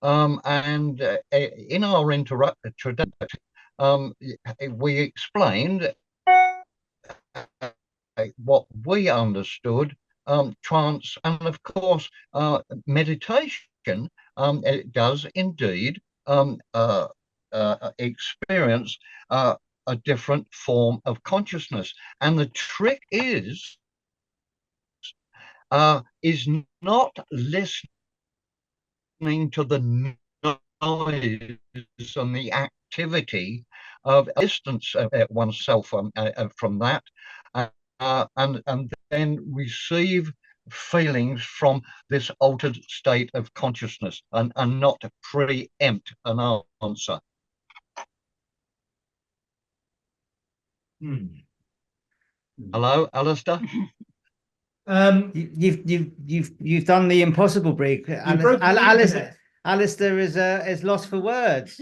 And in our introduction, we explained what we understood trance, and of course meditation it does indeed experience a different form of consciousness. And the trick is not listening to the noise and the activity of distance oneself from that, and then receive feelings from this altered state of consciousness, and not preempt an answer. Hello, Alistair. You've done the impossible, Brig. Alistair is lost for words.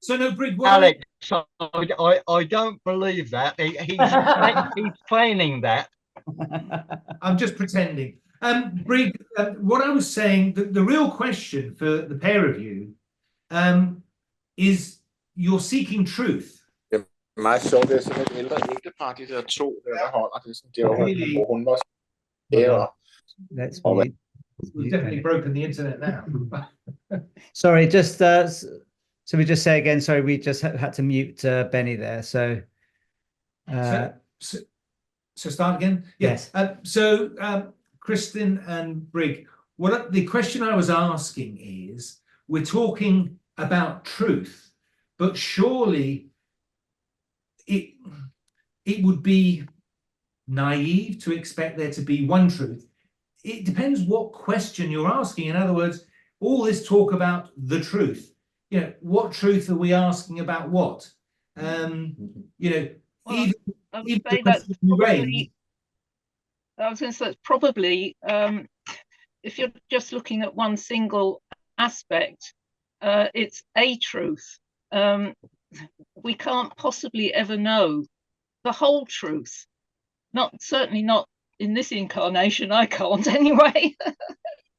So no, Brig, Alex, I don't believe that. He's feigning that. I'm just pretending. Brig, what I was saying, the real question for the pair of you is, you're seeking truth. Meget sjovt, det er sådan et ældre ægtepar, de der to, der holder det, sådan, det hvor hun var We've definitely broken the internet now. Sorry, just so we just say again, sorry, we just had to mute Benny there. So start again. Yes. Kristen and Brig, the question I was asking is, we're talking about truth, but surely it would be naive to expect there to be one truth. It depends what question you're asking. In other words, all this talk about the truth, you know, what truth are we asking about what? You know, Well, even I would the say question that's you probably, raised, I was going to say that's probably, if you're just looking at one single aspect, it's a truth. We can't possibly ever know the whole truth. Certainly not in this incarnation. I can't anyway.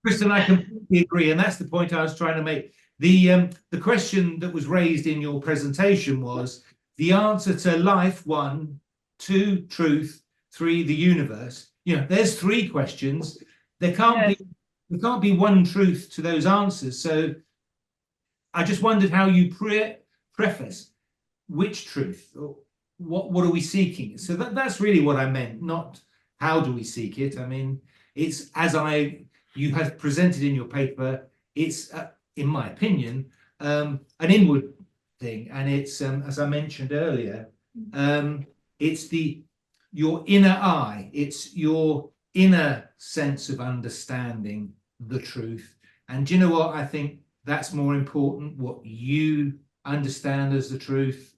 Kristen, I completely agree, and that's the point I was trying to make. The question that was raised in your presentation was the answer to life, 1, 2, truth, 3, the universe. You know, there's 3 questions. There can't be one truth to those answers. So I just wondered how you preface which truth, or what are we seeking? So that's really what I meant, not how do we seek it. I mean, it's as you have presented in your paper, it's in my opinion an inward thing, and it's as I mentioned earlier, it's your inner eye, it's your inner sense of understanding the truth. And do you know what? I think that's more important, what you understand as the truth.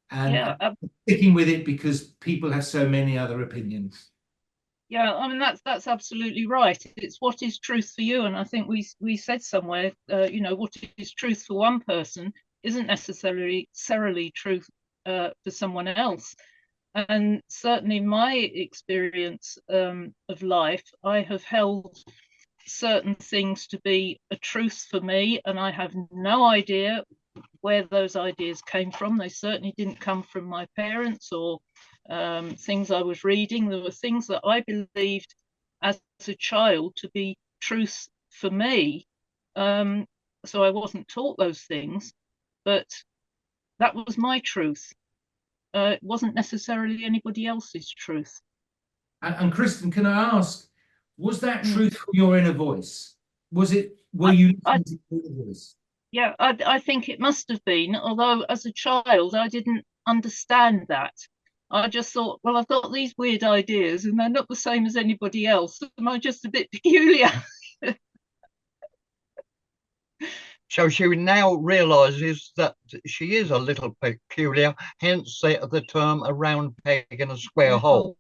And I'm sticking with it because people have so many other opinions. Yeah, I mean that's absolutely right. It's what is truth for you, and I think we said somewhere, you know, what is truth for one person isn't necessarily truth for someone else. And certainly my experience of life, I have held certain things to be a truth for me, and I have no idea where those ideas came from. They certainly didn't come from my parents or things I was reading. There were things that I believed as a child to be truth for me. So I wasn't taught those things, but that was my truth. It wasn't necessarily anybody else's truth. And Kristen, can I ask, was that truth from your inner voice? Were you listening to your inner voice? Yeah, I think it must have been, although as a child I didn't understand that. I just thought, well, I've got these weird ideas and they're not the same as anybody else. Am I just a bit peculiar? So she now realizes that she is a little peculiar, hence the term a round peg in a square hole.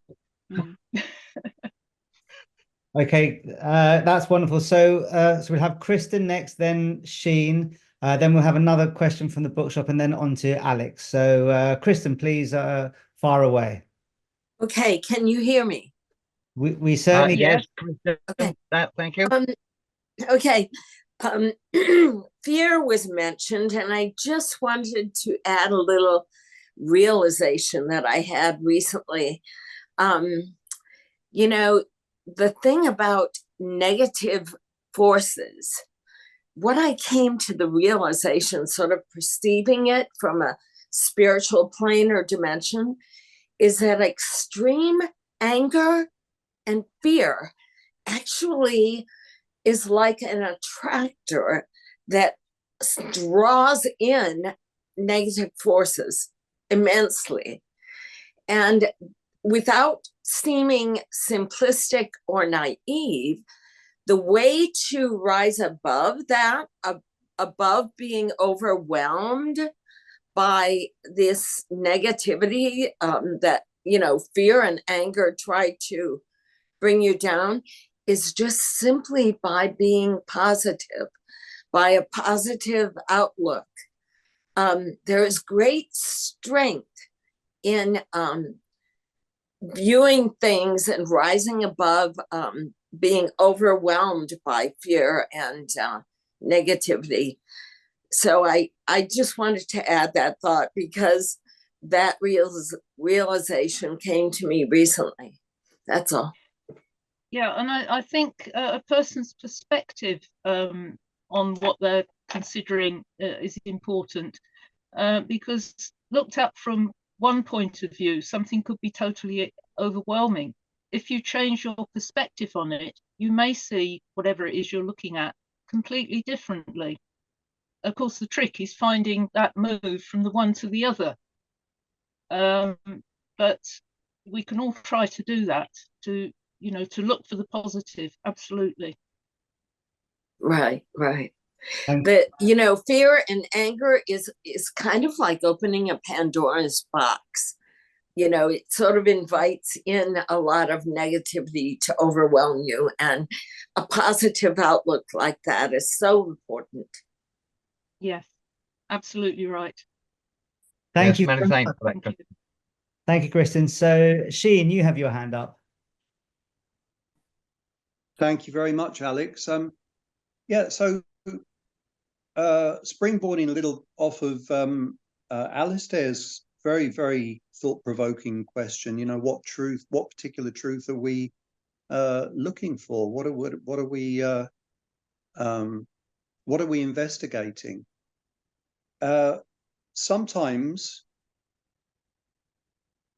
Okay, that's wonderful. So we'll have Kristen next, then Sheen, then we'll have another question from the bookshop, and then on to Alex. So Kristen, please fire away. Okay, can you hear me? We certainly yes. Okay. Thank you. Okay. Fear was mentioned, and I just wanted to add a little realization that I had recently. You know, the thing about negative forces, what I came to the realization, sort of perceiving it from a spiritual plane or dimension, is that extreme anger and fear actually is like an attractor that draws in negative forces immensely. And without seeming simplistic or naive, the way to rise above that, above being overwhelmed by this negativity that, you know, fear and anger try to bring you down, is just simply by being positive, by a positive outlook. There is great strength in viewing things and rising above being overwhelmed by fear and negativity. So I just wanted to add that thought because that realization came to me recently. That's all. Yeah, and I think a person's perspective on what they're considering is important because looked at from one point of view, something could be totally overwhelming. If you change your perspective on it, you may see whatever it is you're looking at completely differently. Of course, the trick is finding that move from the one to the other. But we can all try to do that, to look for the positive. Absolutely. Right, right. Thank But fear and anger is kind of like opening a Pandora's box. It sort of invites in a lot of negativity to overwhelm you, and a positive outlook like that is so important. Yes, absolutely right. Thank Yes, you. many thanks for that. Thank you. Thank you, Kristen. So, Sheen, you have your hand up. Thank you very much, Alex. Yeah, so springboarding a little off of Alistair's very, very thought-provoking question, what particular truth are we looking for? What are we investigating? Sometimes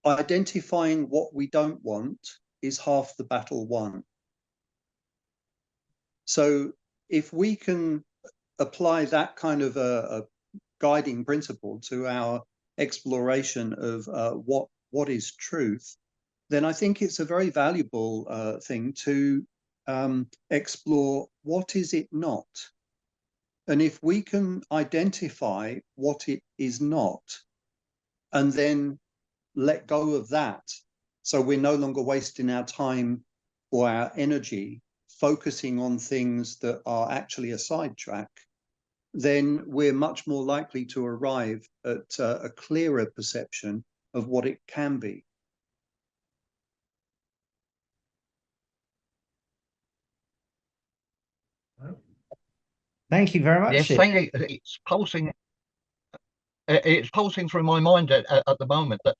identifying what we don't want is half the battle won. So if we can apply that kind of a guiding principle to our exploration of what is truth, then I think it's a very valuable thing to explore what is it not. And if we can identify what it is not, and then let go of that, so we're no longer wasting our time or our energy focusing on things that are actually a sidetrack, then we're much more likely to arrive at a clearer perception of what it can be. Thank you very much. Yes, thank you. It's pulsing through my mind at the moment that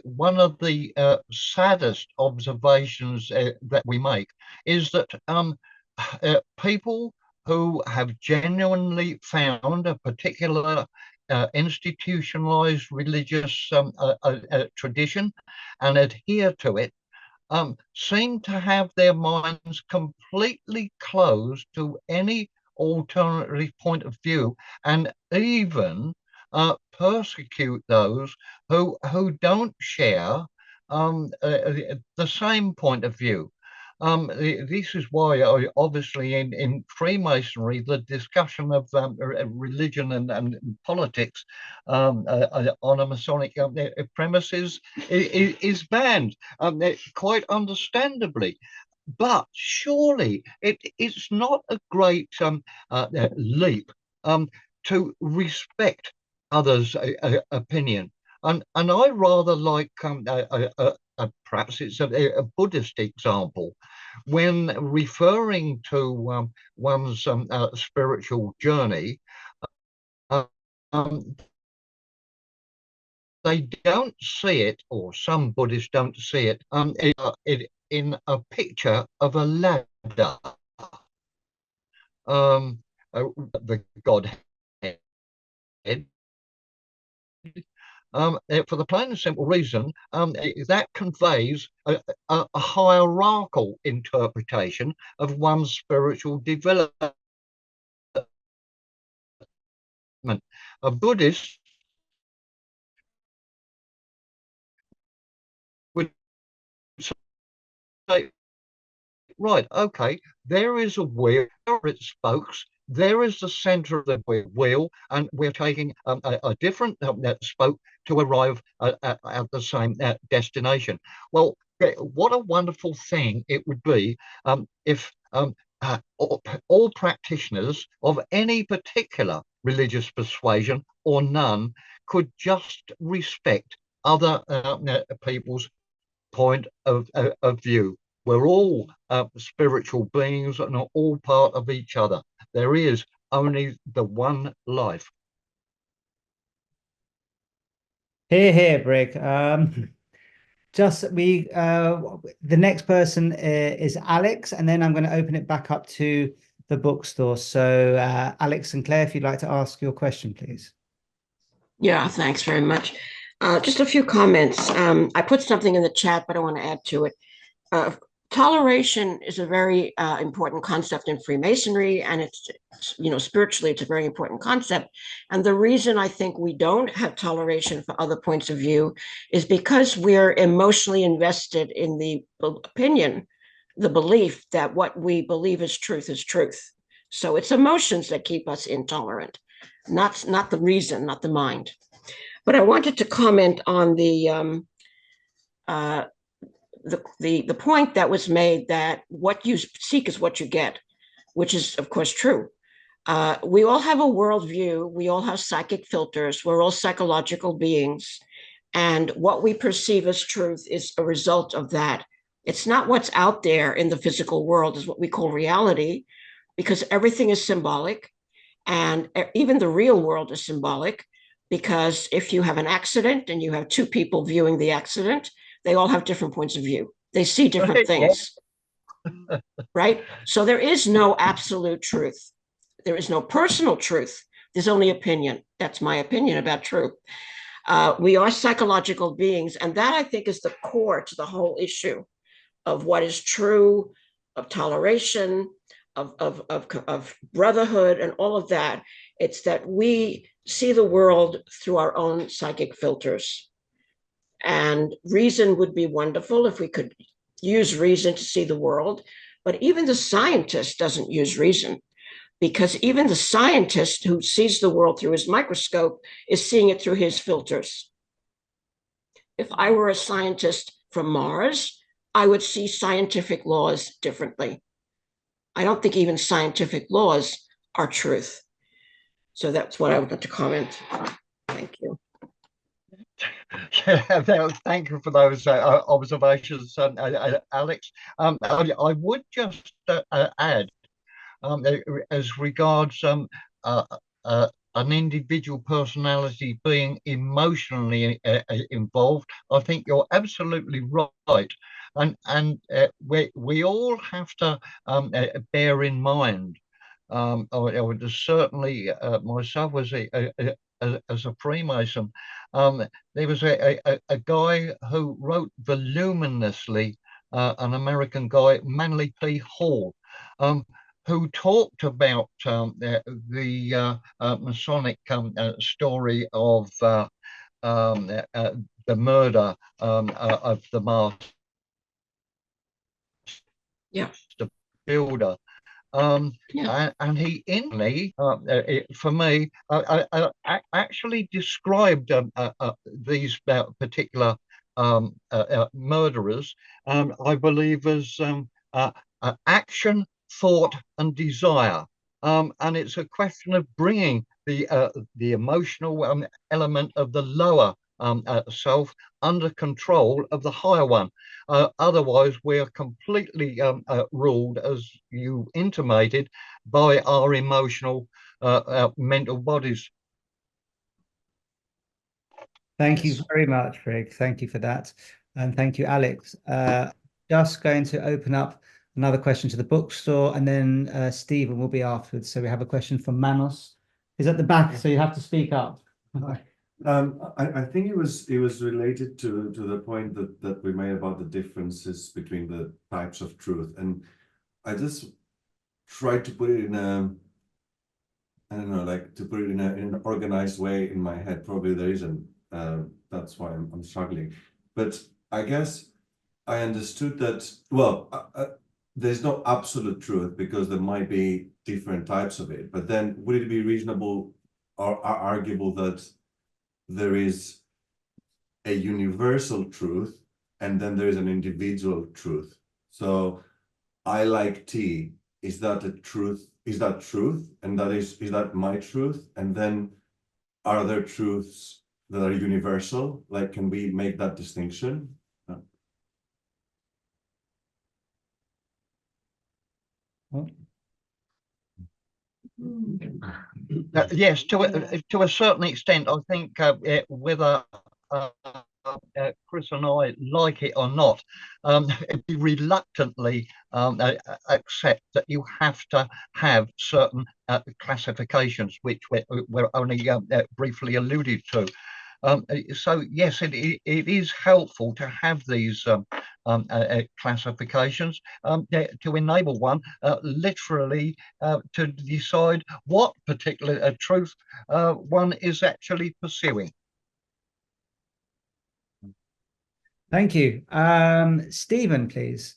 one of the saddest observations that we make is that people who have genuinely found a particular institutionalized religious tradition and adhere to it seem to have their minds completely closed to any alternative point of view, and even persecute those who don't share the same point of view. This is why, obviously, in Freemasonry, the discussion of religion and politics on a Masonic premises is banned, quite understandably. But surely it's not a great leap to respect others' opinion. And I rather like perhaps it's a Buddhist example, when referring to one's spiritual journey, they don't see it, or some Buddhists don't see it, in a picture of a ladder, the Godhead. For the plain and simple reason that conveys a hierarchical interpretation of one's spiritual development. A Buddhist would say, right, okay, there is a wheel, there are its spokes, there is the center of the wheel, and we're taking a different spoke to arrive at the same destination. Well, what a wonderful thing it would be if all practitioners of any particular religious persuasion or none could just respect other people's point of view. We're all spiritual beings and are all part of each other. There is only the one life. Here, here, Brig. The next person is Alex, and then I'm going to open it back up to the bookstore. So Alex and Claire, if you'd like to ask your question, please. Yeah, thanks very much. Just a few comments. I put something in the chat, but I want to add to it. toleration is a very important concept in Freemasonry, and it's, spiritually, it's a very important concept. And the reason I think we don't have toleration for other points of view is because we're emotionally invested in the opinion, the belief that what we believe is truth is truth. So it's emotions that keep us intolerant, not the reason, not the mind. But I wanted to comment on the point that was made that what you seek is what you get, which is, of course, true. We all have a worldview. We all have psychic filters. We're all psychological beings. And what we perceive as truth is a result of that. It's not what's out there in the physical world, is what we call reality, because everything is symbolic. And even the real world is symbolic, because if you have an accident and you have two people viewing the accident, they all have different points of view. They see different things, right? So there is no absolute truth. There is no personal truth. There's only opinion. That's my opinion about truth. We are psychological beings, and that, I think, is the core to the whole issue of what is true, of toleration, of brotherhood, and all of that. It's that we see the world through our own psychic filters. And reason would be wonderful if we could use reason to see the world. But even the scientist doesn't use reason, because even the scientist who sees the world through his microscope is seeing it through his filters. If I were a scientist from Mars, I would see scientific laws differently. I don't think even scientific laws are truth. So that's what I would like to comment. Thank you. Yeah, thank you for those observations, Alex. I would just add, as regards an individual personality being emotionally involved, I think you're absolutely right. And we all have to bear in mind, I would certainly, myself as a Freemason, there was a guy who wrote voluminously, an American guy, Manly P. Hall, who talked about the Masonic story of the murder of the master builder. And he instantly, for me, actually described these particular murderers, I believe, as action, thought, and desire. And it's a question of bringing the emotional element of the lower self under control of the higher one. Otherwise, we are completely ruled, as you intimated, by our emotional mental bodies. Thank you very much, Greg. Thank you for that. And thank you, Alex. Just going to open up another question to the bookstore, and then Stephen will be afterwards. So we have a question from Manos. He's at the back, so you have to speak up. I think it was related to the point that we made about the differences between the types of truth, and I just tried to put it in a, I don't know, like to put it in an organized way in my head. Probably there isn't. That's why I'm struggling. But I guess I understood that, well, there's no absolute truth because there might be different types of it. But then would it be reasonable or arguable that there is a universal truth and then there is an individual truth? So I like tea. Is that a truth? Is that truth? And is that my truth? And then are there truths that are universal? Like, can we make that distinction? Yes, to a certain extent, I think whether Chris and I like it or not, we reluctantly accept that you have to have certain classifications, which we're only briefly alluded to. So yes, it is helpful to have these classifications to enable one literally to decide what particular truth one is actually pursuing. Thank you. Stephen, please.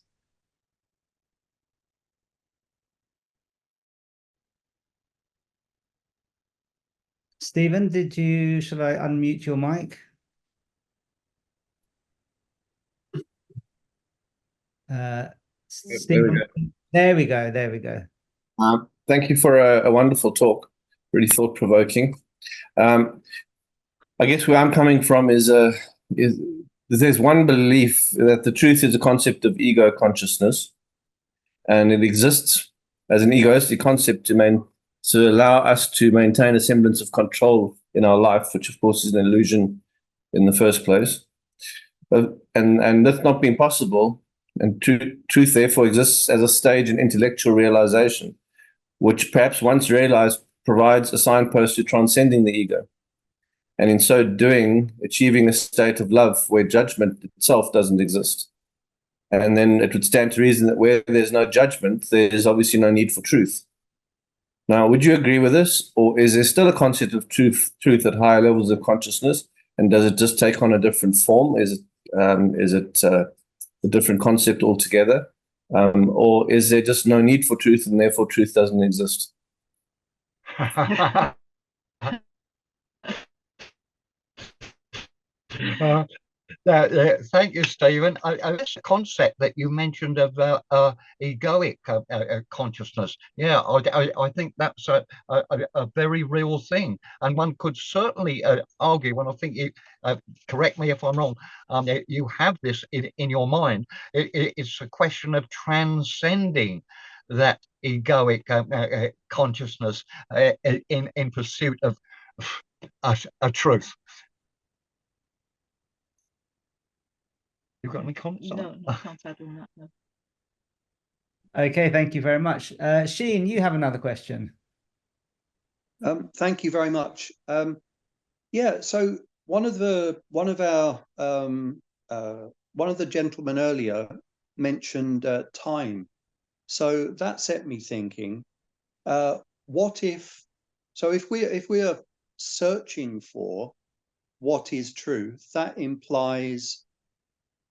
Stephen, shall I unmute your mic? Stephen, there we go. Thank you for a wonderful talk, really thought-provoking. I guess where I'm coming from is there's one belief that the truth is a concept of ego consciousness, and it exists as an egoistic concept to allow us to maintain a semblance of control in our life, which of course is an illusion in the first place. And that's not being possible, and truth therefore exists as a stage in intellectual realization, which perhaps once realized provides a signpost to transcending the ego, and in so doing, achieving a state of love where judgment itself doesn't exist. And then it would stand to reason that where there's no judgment, there's obviously no need for truth. Now, would you agree with this, or is there still a concept of truth at higher levels of consciousness, and does it just take on a different form? Is it a different concept altogether, or is there just no need for truth, and therefore truth doesn't exist? Thank you, Stephen. This concept that you mentioned of egoic consciousness, yeah, I think that's a very real thing, and one could certainly argue, and I think you correct me if I'm wrong, you have this in your mind. It's a question of transcending that egoic consciousness in pursuit of a truth. You got any comments? No, I can't add on that. No. Okay, thank you very much. Sheen, you have another question. Thank you very much. Yeah, so one of the gentlemen earlier mentioned time. So that set me thinking, what if we are searching for what is truth, that implies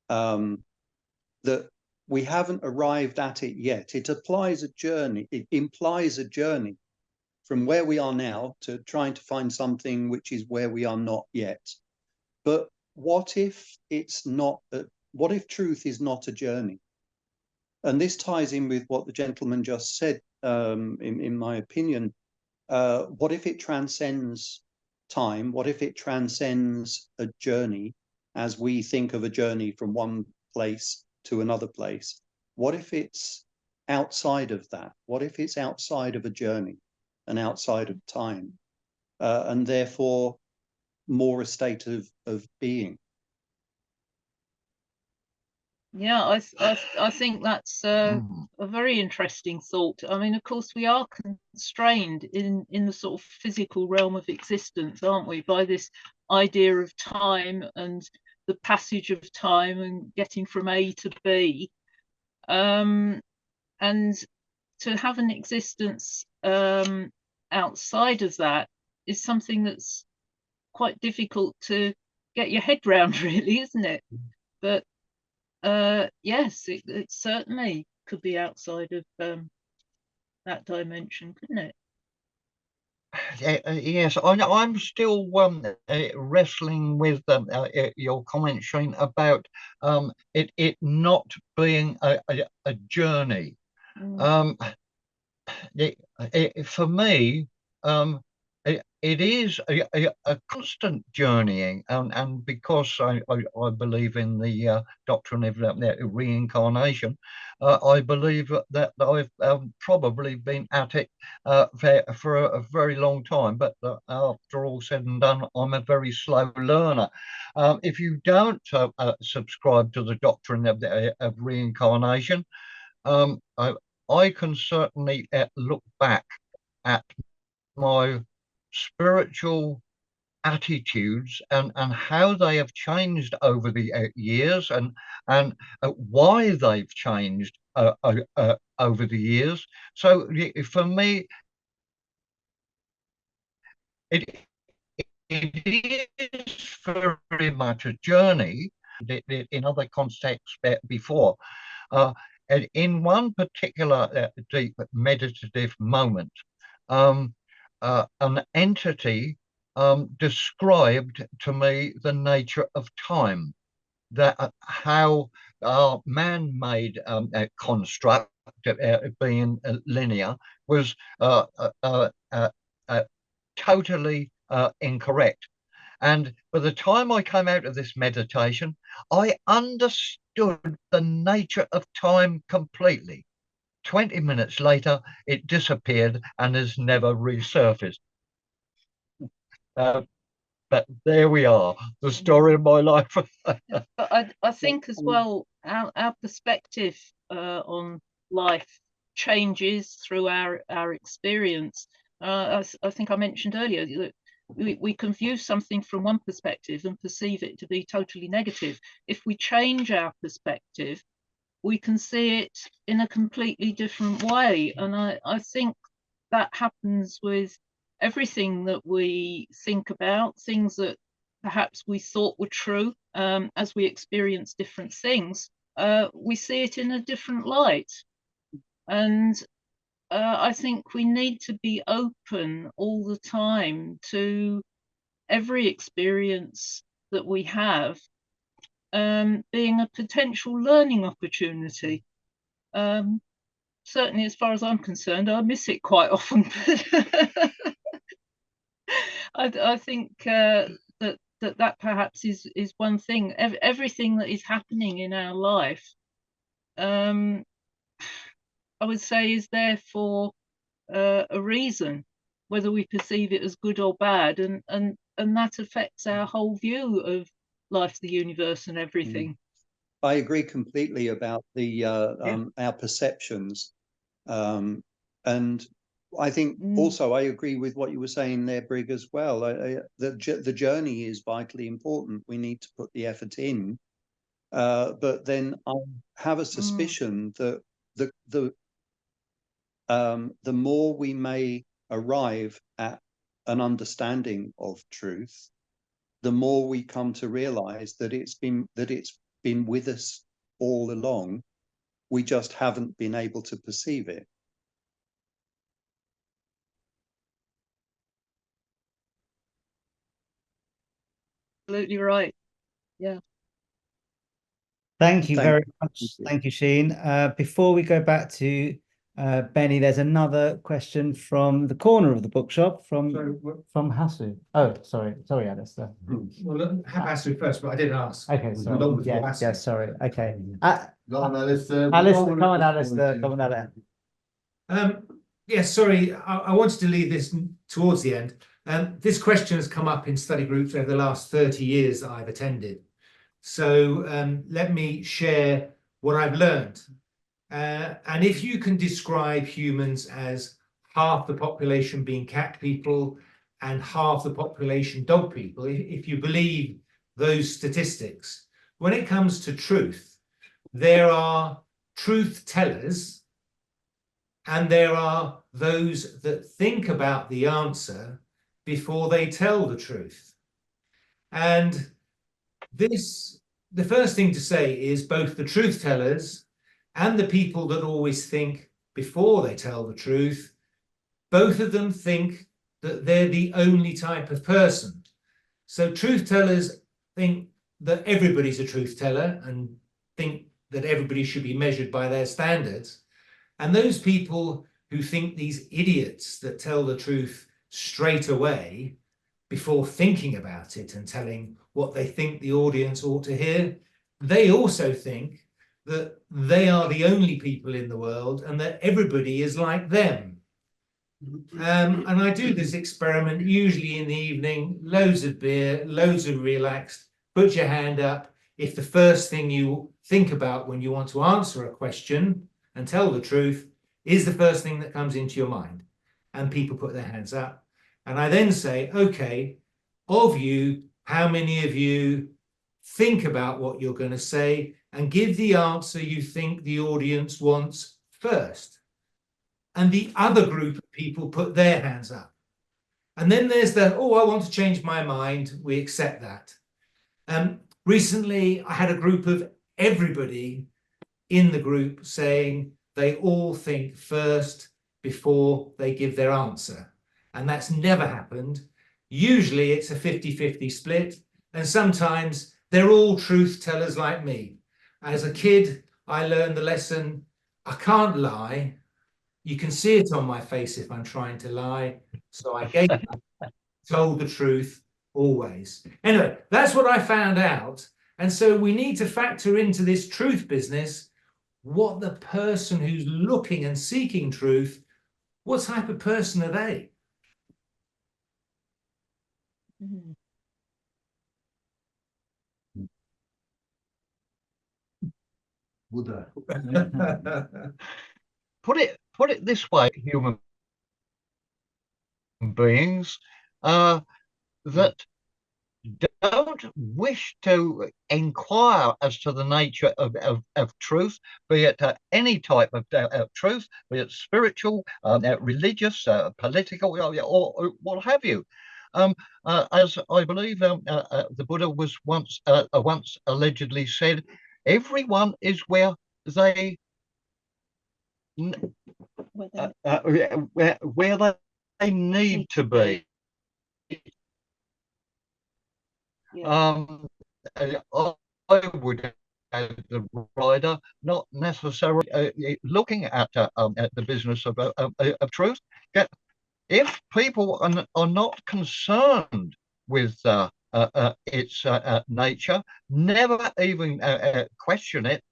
that we haven't arrived at it yet. It implies a journey from where we are now to trying to find something which is where we are not yet. But what if it's not? What if truth is not a journey? And this ties in with what the gentleman just said, in my opinion. What if it transcends time? What if it transcends a journey, as we think of a journey from one place to another place? What if it's outside of that? What if it's outside of a journey and outside of time, and therefore more a state of being? Yeah, I think that's a very interesting thought. I mean, of course, we are constrained in the sort of physical realm of existence, aren't we, by this idea of time and the passage of time and getting from A to B. And to have an existence outside of that is something that's quite difficult to get your head round, really, isn't it? But yes, it certainly could be outside of that dimension, couldn't it? Yes, I'm still wrestling with your comment, Shane, about it not being a journey. For me, it is a constant journeying, and because I believe in the doctrine of reincarnation, I believe that I've probably been at it for a very long time, but after all said and done, I'm a very slow learner. If you don't subscribe to the doctrine of reincarnation, I can certainly look back at my spiritual attitudes and how they have changed over the years, and why they've changed over the years. So for me, it is very much a journey in other contexts before. And in one particular deep meditative moment, an entity described to me the nature of time, that how our man-made construct, being linear, was totally incorrect. And by the time I came out of this meditation, I understood the nature of time completely. 20 minutes later, it disappeared and has never resurfaced. But there we are, the story of my life. But I think as well, our perspective on life changes through our experience. I think I mentioned earlier that we can view something from one perspective and perceive it to be totally negative. If we change our perspective, we can see it in a completely different way. And I think that happens with everything that we think about, things that perhaps we thought were true. As we experience different things, we see it in a different light. And I think we need to be open all the time to every experience that we have being a potential learning opportunity. Certainly, as far as I'm concerned, I miss it quite often. I think that perhaps is one thing. Everything that is happening in our life, I would say, is there for a reason, whether we perceive it as good or bad, and that affects our whole view of life, the universe, and everything. I agree completely about the our perceptions, and I think also I agree with what you were saying there, Brig, as well. The journey is vitally important. We need to put the effort in, but then I have a suspicion that the more we may arrive at an understanding of truth, the more we come to realize that it's been with us all along. We just haven't been able to perceive it. Absolutely right. Yeah. Thank you very much. Thank you, Sheen. Before we go back to Benny, there's another question from the corner of the bookshop from Hasu. Oh, sorry, Alistair. Well, have Hasu first, but I didn't ask. Okay, sorry. Yeah, sorry. Okay. Go on, Alistair. Alistair, come on, Alistair. Come on, Alistair. Yes, sorry, I wanted to leave this towards the end. This question has come up in study groups over the last 30 years that I've attended. So let me share what I've learned. And if you can describe humans as half the population being cat people and half the population dog people, if you believe those statistics, when it comes to truth, there are truth tellers and there are those that think about the answer before they tell the truth. And the first thing to say is both the truth tellers and the people that always think before they tell the truth, both of them think that they're the only type of person. So truth tellers think that everybody's a truth teller and think that everybody should be measured by their standards. And those people who think these idiots that tell the truth straight away before thinking about it and telling what they think the audience ought to hear, they also think that they are the only people in the world and that everybody is like them. And I do this experiment usually in the evening, loads of beer, loads of relaxed, put your hand up. If the first thing you think about when you want to answer a question and tell the truth is the first thing that comes into your mind, and people put their hands up. And I then say, okay, of you, how many of you think about what you're going to say and give the answer you think the audience wants first. And the other group of people put their hands up. And then there's the, oh, I want to change my mind. We accept that. Recently, I had a group of everybody in the group saying they all think first before they give their answer. And that's never happened. Usually it's a 50-50 split. And sometimes they're all truth tellers like me. As a kid, I learned the lesson, I can't lie. You can see it on my face if I'm trying to lie. So I told the truth always. Anyway, that's what I found out. And so we need to factor into this truth business what the person who's looking and seeking truth, what type of person are they? Buddha. Put it this way, human beings that don't wish to inquire as to the nature of truth, be it any type of truth, be it spiritual, religious, political, or what have you. As I believe the Buddha was once allegedly said, everyone is where they where they need to be. Yeah. I would, as the writer, not necessarily looking at the business of truth. If people are not concerned with its nature, never even question it,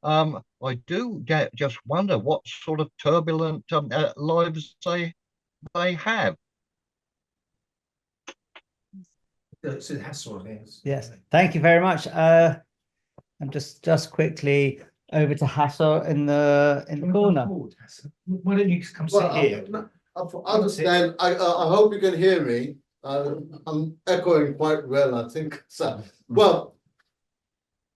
I do just wonder what sort of turbulent lives they have. Yes, thank you very much. I'm just quickly over to Hasso in the corner. Why don't you come sit here? I understand. I hope you can hear me. I'm echoing quite well, I think. So, well,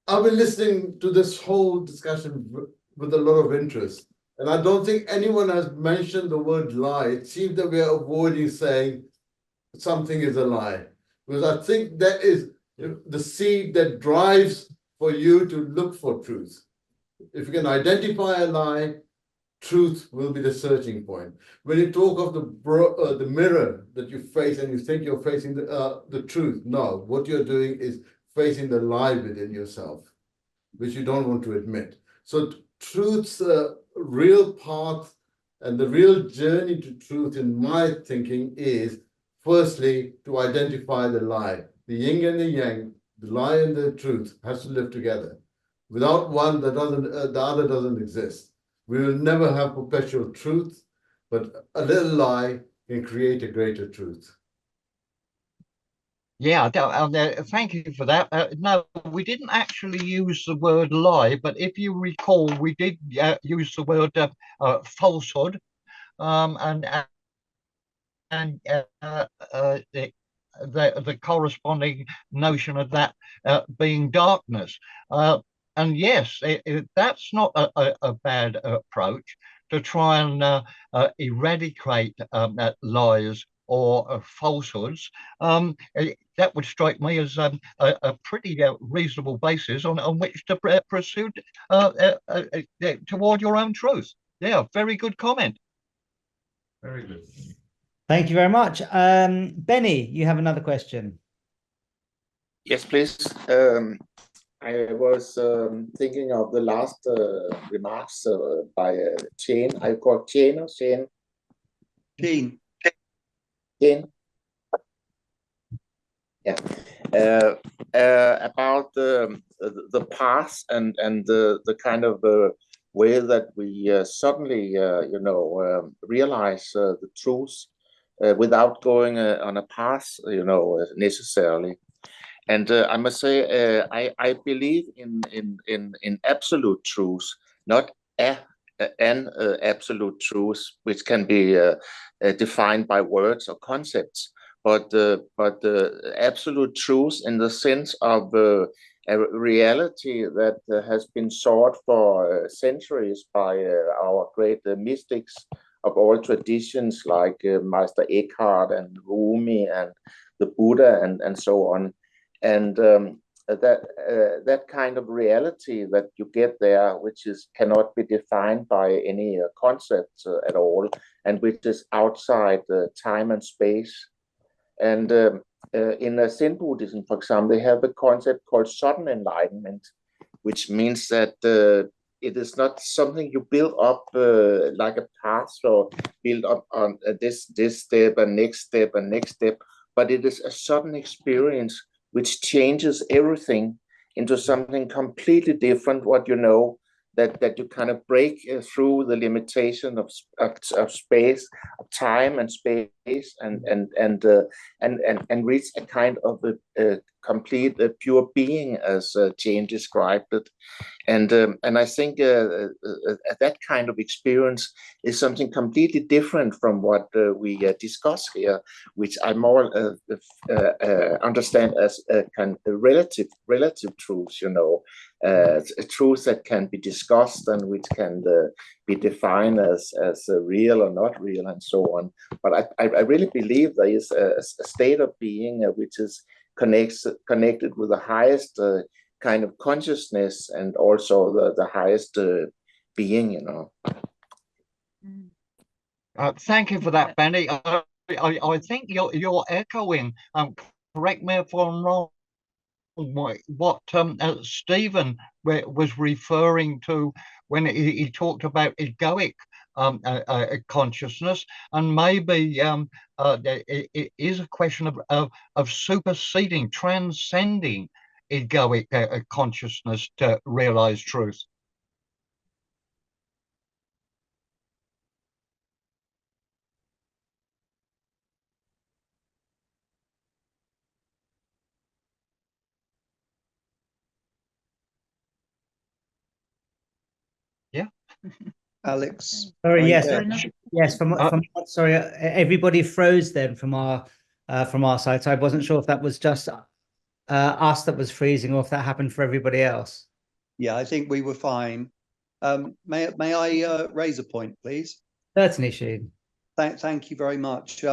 I've been listening to this whole discussion with a lot of interest, and I don't think anyone has mentioned the word lie. It seems that we are avoiding saying something is a lie, because I think that is the seed that drives for you to look for truth. If you can identify a lie, truth will be the searching point. When you talk of the mirror that you face and you think you're facing the truth, no, what you're doing is facing the lie within yourself, which you don't want to admit. So truth's real path and the real journey to truth, in my thinking, is firstly to identify the lie. The yin and the yang, the lie and the truth, has to live together. Without one, the other doesn't exist. We will never have perpetual truth, but a little lie can create a greater truth. Yeah, thank you for that. No, we didn't actually use the word lie, but if you recall, we did use the word falsehood, and the corresponding notion of that being darkness. And yes, that's not a bad approach to try and eradicate lies or falsehoods. That would strike me as a pretty reasonable basis on which to pursue toward your own truth. Yeah, very good comment. Very good. Thank you very much. Benny, you have another question. Yes, please. I was thinking of the last remarks by Jane. I call Jane or Jane? Jane. Jane. Yeah. About the path and the kind of way that we suddenly, realize the truth without going on a path, necessarily. And I must say, I believe in absolute truth, not an absolute truth, which can be defined by words or concepts, but absolute truth in the sense of a reality that has been sought for centuries by our great mystics of all traditions, like Meister Eckhart and Rumi and the Buddha and so on. And that kind of reality that you get there, which cannot be defined by any concept at all, and which is outside time and space. And in Zen Buddhism, for example, they have a concept called sudden enlightenment, which means that it is not something you build up like a path, or build up on this step and next step and next step, but it is a sudden experience which changes everything into something completely different. What you know, that you kind of break through the limitation of space, of time and space, and reach a kind of a complete pure being, as Jane described it. And I think that kind of experience is something completely different from what we discuss here, which I more understand as a kind of relative truth, you know, a truth that can be discussed and which can be defined as real or not real and so on. But I really believe there is a state of being which is connected with the highest kind of consciousness, and also the highest being, you know. Thank you for that, Benny. I think you're echoing. Correct me if I'm wrong. What Stephen was referring to when he talked about egoic consciousness, and maybe it is a question of superseding, transcending egoic consciousness to realize truth. Yeah. Alex. Sorry, yes, there? yes. Sorry, everybody froze then from our side. So I wasn't sure if that was just us that was freezing, or if that happened for everybody else. Yeah, I think we were fine. May I raise a point, please? Certainly, Sheen. Thank you very much.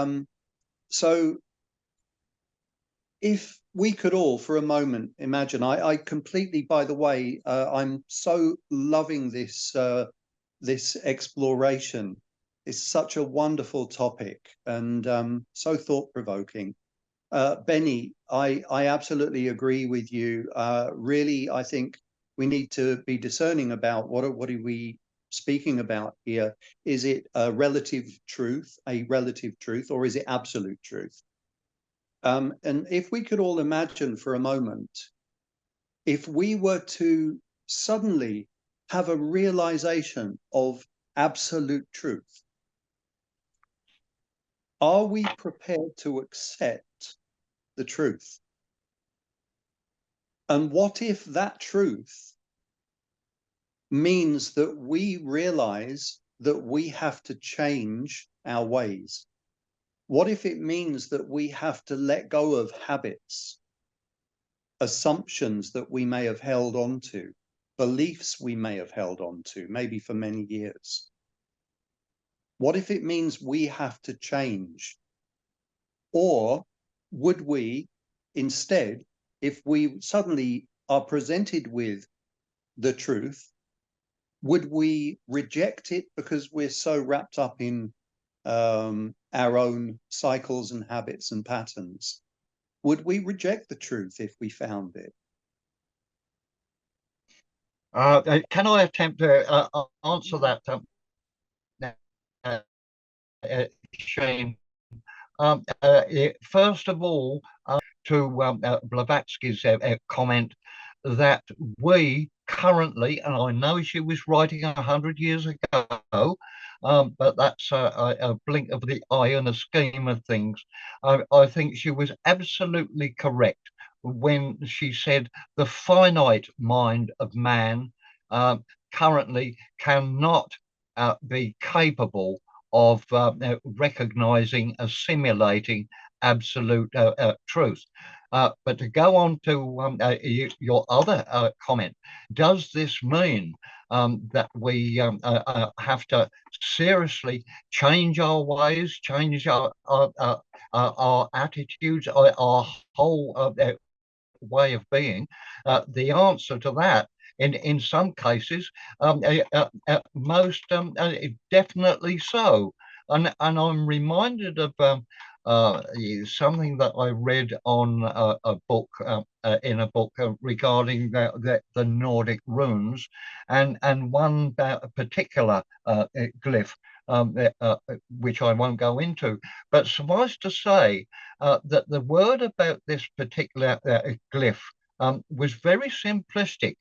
So if we could all for a moment imagine, I completely, by the way, I'm so loving this this exploration. It's such a wonderful topic, and so thought-provoking. Benny, I absolutely agree with you. Really, I think we need to be discerning about what are we speaking about here. Is it a relative truth, or is it absolute truth? And if we could all imagine for a moment, if we were to suddenly have a realization of absolute truth, are we prepared to accept the truth? And what if that truth means that we realize that we have to change our ways? What if it means that we have to let go of habits, assumptions that we may have held on to, beliefs we may have held on to, maybe for many years? What if it means we have to change? Or would we instead, if we suddenly are presented with the truth, would we reject it because we're so wrapped up in our own cycles and habits and patterns? Would we reject the truth if we found it? Can I attempt to answer that, Shane? First of all, to Blavatsky's comment that we currently, and I know she was writing 100 years ago, but that's a blink of the eye in the scheme of things. I think she was absolutely correct when she said the finite mind of man currently cannot be capable of recognizing, assimilating, absolute truth. But to go on to your other comment, does this mean that we have to seriously change our ways, change our attitudes, our whole way of being? The answer to that, in some cases, most definitely so. And I'm reminded of something that I read on a book regarding the Nordic runes, and one particular glyph, which I won't go into, but suffice to say that the word about this particular glyph was very simplistic.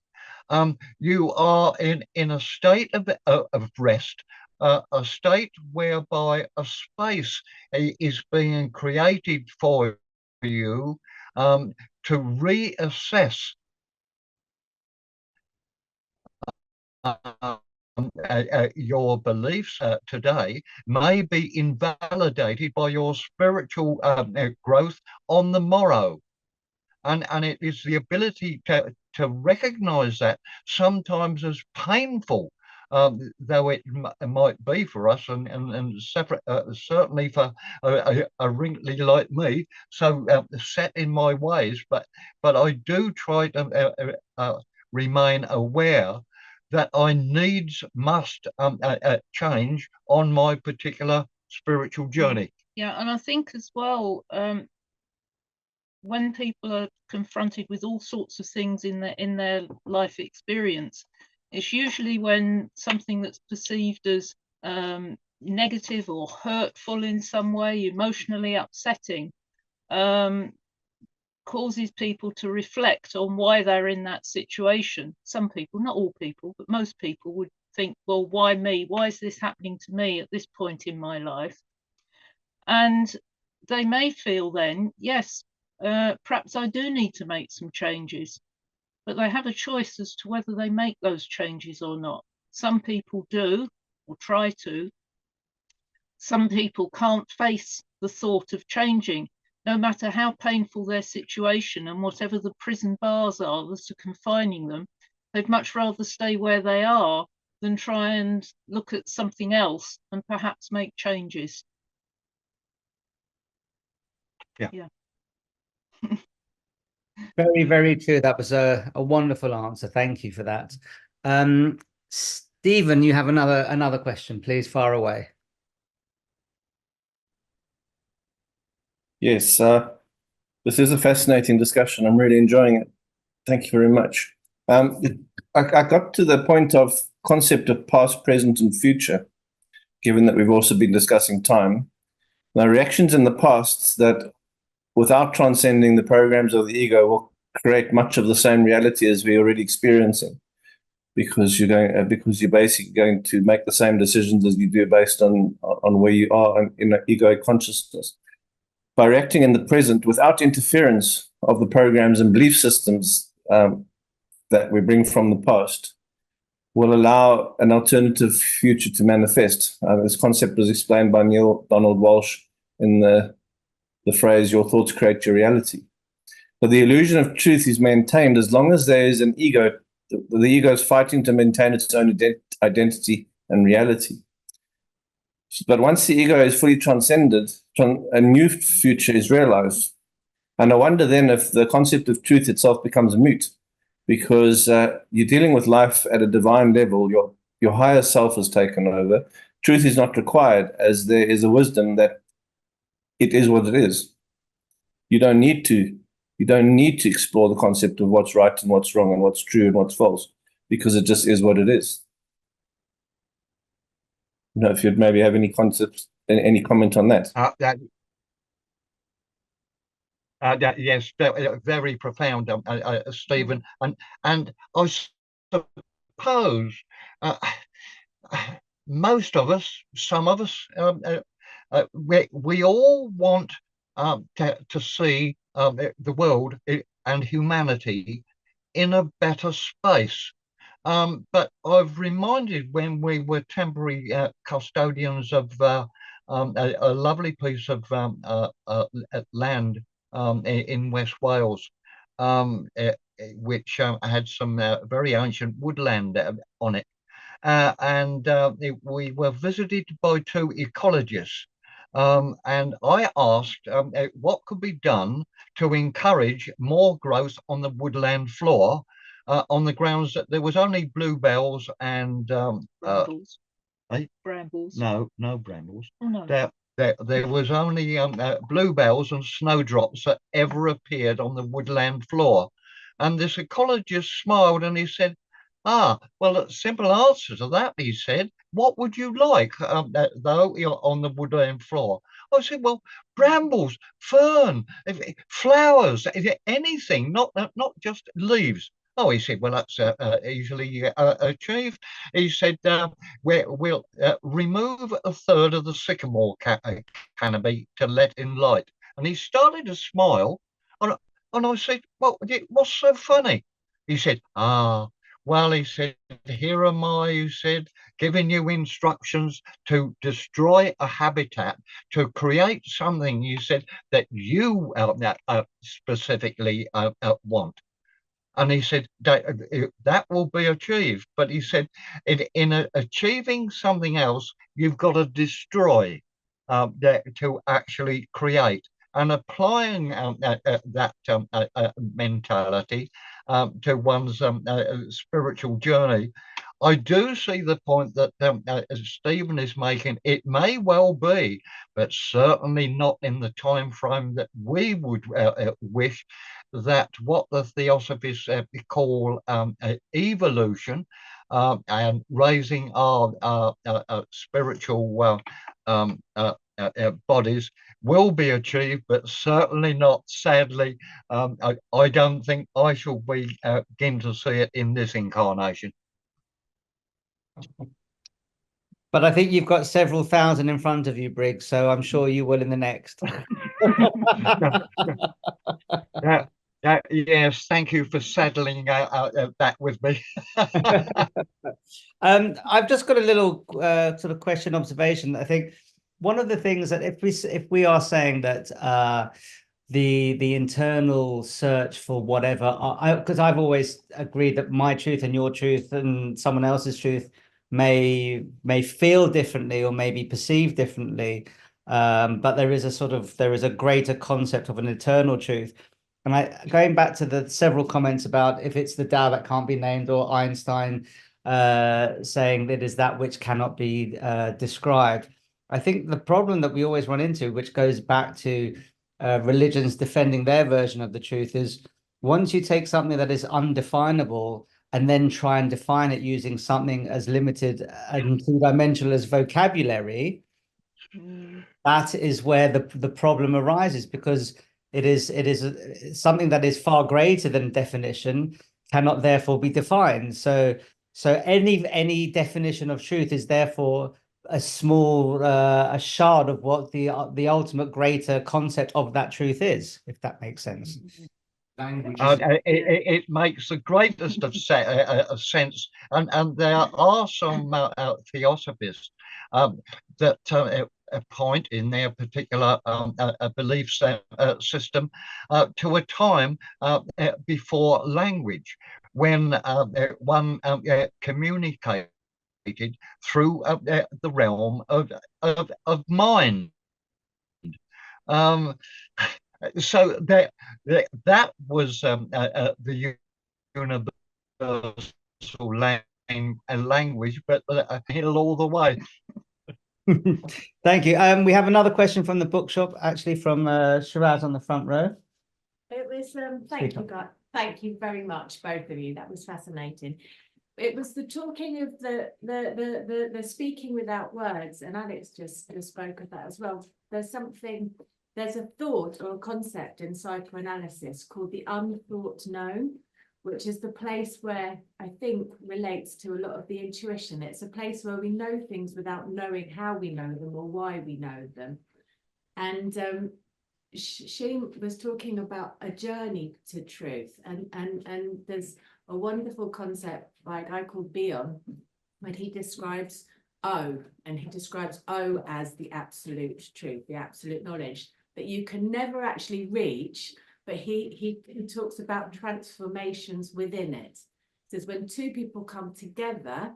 You are in a state of rest, a state whereby a space is being created for you to reassess your beliefs today may be invalidated by your spiritual growth on the morrow. And it is the ability to recognize that, sometimes as painful, though it might be for us, and separate, certainly for a wrinkly like me, so set in my ways. But I do try to remain aware that I must change on my particular spiritual journey. Yeah, and I think as well, when people are confronted with all sorts of things in their life experience, it's usually when something that's perceived as negative or hurtful in some way, emotionally upsetting, causes people to reflect on why they're in that situation. Some people, not all people, but most people would think, well, why me? Why is this happening to me at this point in my life? And they may feel then, yes, perhaps I do need to make some changes, but they have a choice as to whether they make those changes or not. Some people do, or try to. Some people can't face the thought of changing, no matter how painful their situation and whatever the prison bars are that are confining them. They'd much rather stay where they are than try and look at something else and perhaps make changes. Yeah. Very, very true. That was a wonderful answer. Thank you for that. Stephen, you have another question, please. Far away. Yes, this is a fascinating discussion. I'm really enjoying it. Thank you very much. I got to the point of concept of past, present, and future, given that we've also been discussing time. Now, reactions in the past that, without transcending the programs of the ego, will create much of the same reality as we're already experiencing, because you're basically going to make the same decisions as you do based on where you are in an ego consciousness. By reacting in the present without interference of the programs and belief systems that we bring from the past, will allow an alternative future to manifest. This concept was explained by Neil Donald Walsh in the phrase, "Your thoughts create your reality." But the illusion of truth is maintained as long as there is an ego. The ego is fighting to maintain its own identity and reality. But once the ego is fully transcended, a new future is realized. And I wonder then if the concept of truth itself becomes moot, because you're dealing with life at a divine level. Your higher self has taken over. Truth is not required, as there is a wisdom that it is what it is. You don't need to explore the concept of what's right and what's wrong and what's true and what's false, because it just is what it is. You know, if you'd maybe have any concepts, any comment on that? Yes, very profound, Stephen. And I suppose most of us, some of us, we all want to see the world and humanity in a better space. But I've reminded when we were temporary custodians of a lovely piece of land in West Wales, which had some very ancient woodland on it. We were visited by two ecologists. And I asked what could be done to encourage more growth on the woodland floor on the grounds that there was only bluebells and brambles. Eh? Brambles. No brambles. Oh, no. There was only bluebells and snowdrops that ever appeared on the woodland floor. And this ecologist smiled and he said, well, a simple answer to that, he said. What would you like, though, on the woodland floor? I said, well, brambles, fern, flowers, anything, not just leaves. Oh, he said, well, that's easily achieved. He said, we'll remove a third of the sycamore canopy to let in light. And he started to smile. And I said, well, what's so funny? He said, well, he said, here am I, he said, giving you instructions to destroy a habitat, to create something, he said, that you specifically want. And he said, that will be achieved. But he said, in achieving something else, you've got to destroy to actually create. And applying that mentality to one's spiritual journey, I do see the point that Stephen is making. It may well be, but certainly not in the time frame that we would wish, that what the theosophists call evolution and raising our spiritual bodies will be achieved, but certainly not, sadly. I don't think I shall begin to see it in this incarnation. But I think you've got several thousand in front of you, Briggs, so I'm sure you will in the next. Yes, thank you for settling that with me. I've just got a little sort of question observation. I think one of the things that if we are saying that the internal search for whatever, because I've always agreed that my truth and your truth and someone else's truth may feel differently or may be perceived differently, but there is a greater concept of an eternal truth. And going back to the several comments about if it's the Tao that can't be named, or Einstein saying that is that which cannot be described. I think the problem that we always run into, which goes back to religions defending their version of the truth, is once you take something that is undefinable and then try and define it using something as limited and two-dimensional as vocabulary, that is where the problem arises, because it is something that is far greater than definition cannot therefore be defined. So any definition of truth is therefore a small a shard of what the ultimate greater concept of that truth is, if that makes sense. It makes the greatest of sense, and there are some theosophists that point in their particular belief system to a time before language, when one communicated through the realm of mind. So that was the universal language, but hit all the way. Thank you. We have another question from the bookshop, actually, from Shiraz on the front row. It was thank you, God. Thank you very much, both of you. That was fascinating. It was the talking of the speaking without words, and Alex just spoke of that as well. There's a thought or a concept in psychoanalysis called the unthought known, which is the place where I think relates to a lot of the intuition. It's a place where we know things without knowing how we know them or why we know them. And she was talking about a journey to truth, and there's a wonderful concept by a guy called Bion, when he describes O, and he describes O as the absolute truth, the absolute knowledge that you can never actually reach, but he talks about transformations within it. He says when two people come together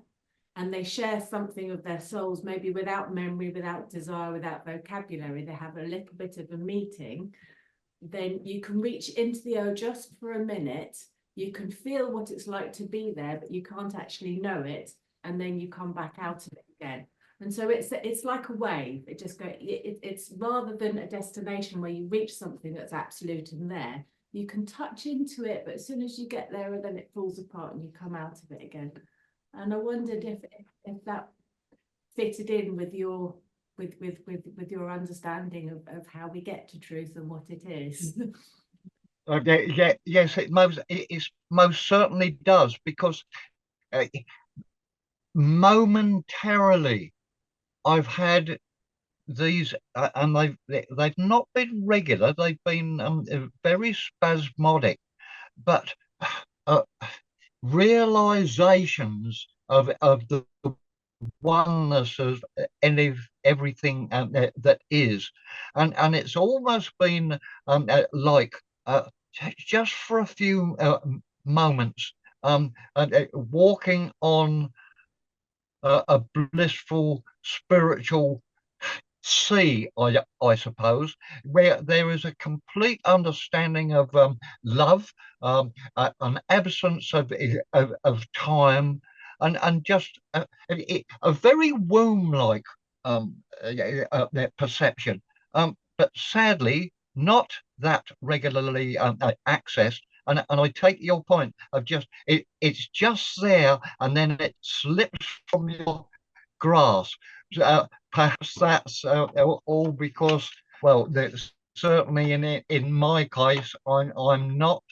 and they share something of their souls, maybe without memory, without desire, without vocabulary, they have a little bit of a meeting, then you can reach into the O just for a minute. You can feel what it's like to be there, but you can't actually know it. And then you come back out of it again. And so it's like a wave. It just goes, it's rather than a destination where you reach something that's absolute and there, you can touch into it, but as soon as you get there, then it falls apart and you come out of it again. And I wondered if that fitted in with your your understanding of how we get to truth and what it is. Yes, it most certainly does, because momentarily I've had these, and they've not been regular. They've been very spasmodic, but realizations of the oneness of everything that is, and it's almost been like just for a few moments walking on a blissful spiritual sea, I suppose, where there is a complete understanding of love, an absence of time, and just a very womb-like perception, but sadly not that regularly accessed. And I take your point of just it's just there, and then it slips from your grasp. Perhaps that's all because, well, certainly in my case, I'm not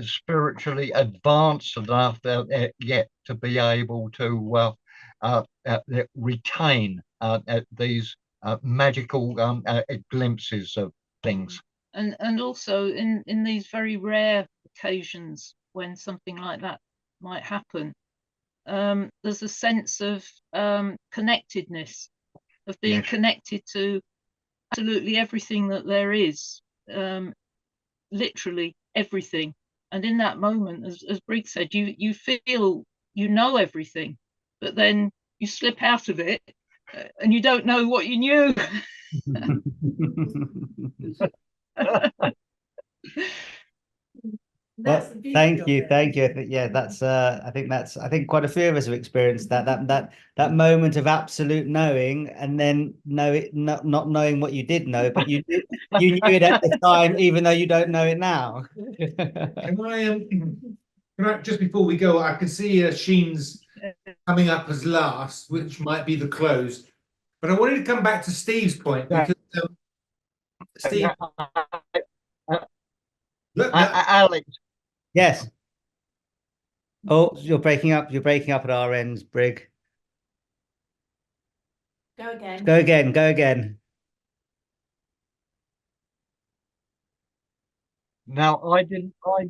spiritually advanced enough yet to be able to retain these magical glimpses of things. And also in these very rare occasions when something like that might happen, there's a sense of connectedness, of being connected to absolutely everything that there is, literally everything. And in that moment, as Brig said, you feel you know everything, but then you slip out of it and you don't know what you knew. Well, thank you. Yeah, that's I think quite a few of us have experienced that moment of absolute knowing, and then not knowing what you did know, but you knew it at the time, even though you don't know it now. Can I just before we go, I can see Sheen's coming up as last, which might be the close, but I wanted to come back to Steve's point, because Steve, Alex. Yes. Oh, you're breaking up. You're breaking up at our ends, Brig. Go again. Go again. Go again. No, I didn't. Oh,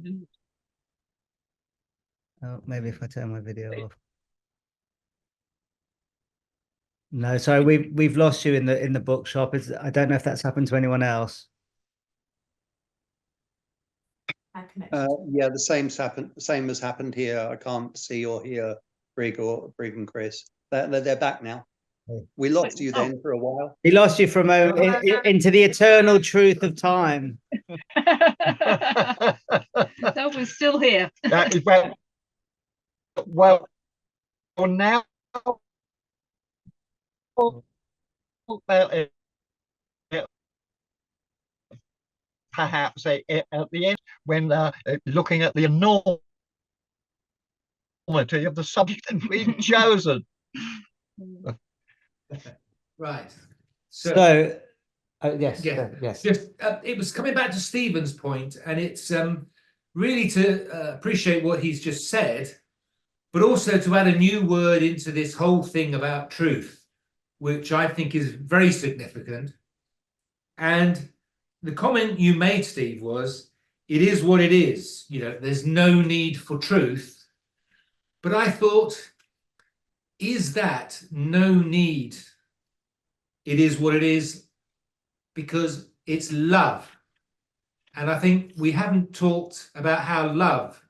maybe if I turn my video off. No, sorry, we've lost you in the bookshop. I don't know if that's happened to anyone else. Yeah, the same has happened here. I can't see or hear Brig and Chris. They're back now. We lost you then for a while. We lost you for a moment into the eternal truth of time. No, we're still here. Well, now perhaps at the end, when looking at the enormity of the subject that we've chosen. Right. So yes. Just it was coming back to Stephen's point, and it's really to appreciate what he's just said, but also to add a new word into this whole thing about truth, which I think is very significant. And the comment you made, Steve, was, it is what it is. You know, there's no need for truth. But I thought, is that no need? It is what it is because it's love. And I think we haven't talked about how love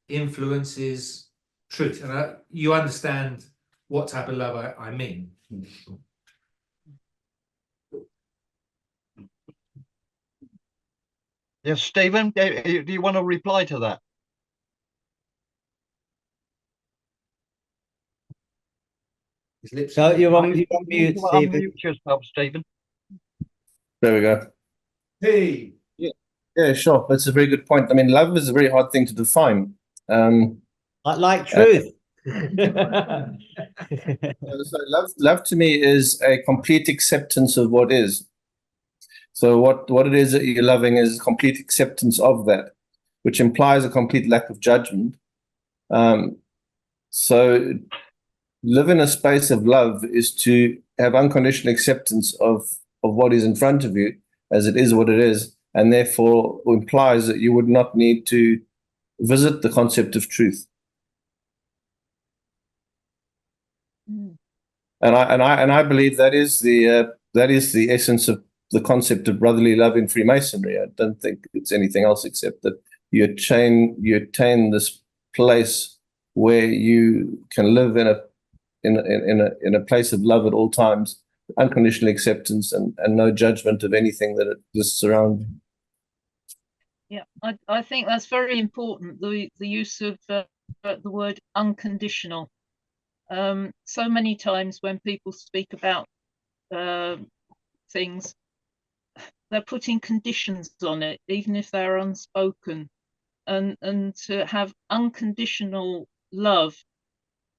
influences truth. And you understand what type of love I mean. Yes, Stephen, do you want to reply to that? So you're on mute, Stephen. Unmute yourself, Stephen. There we go. Hey. Yeah, sure. That's a very good point. I mean, love is a very hard thing to define. Like truth. So love to me is a complete acceptance of what is. So what it is that you're loving is complete acceptance of that, which implies a complete lack of judgment. So live in a space of love is to have unconditional acceptance of what is in front of you as it is what it is, and therefore implies that you would not need to visit the concept of truth. And I believe that is the essence of the concept of brotherly love in Freemasonry. I don't think it's anything else except that you attain this place where you can live in a place of love at all times, unconditional acceptance and no judgment of anything that exists around you. Yeah, I think that's very important, the use of the word unconditional. So many times when people speak about things, they're putting conditions on it, even if they're unspoken. And to have unconditional love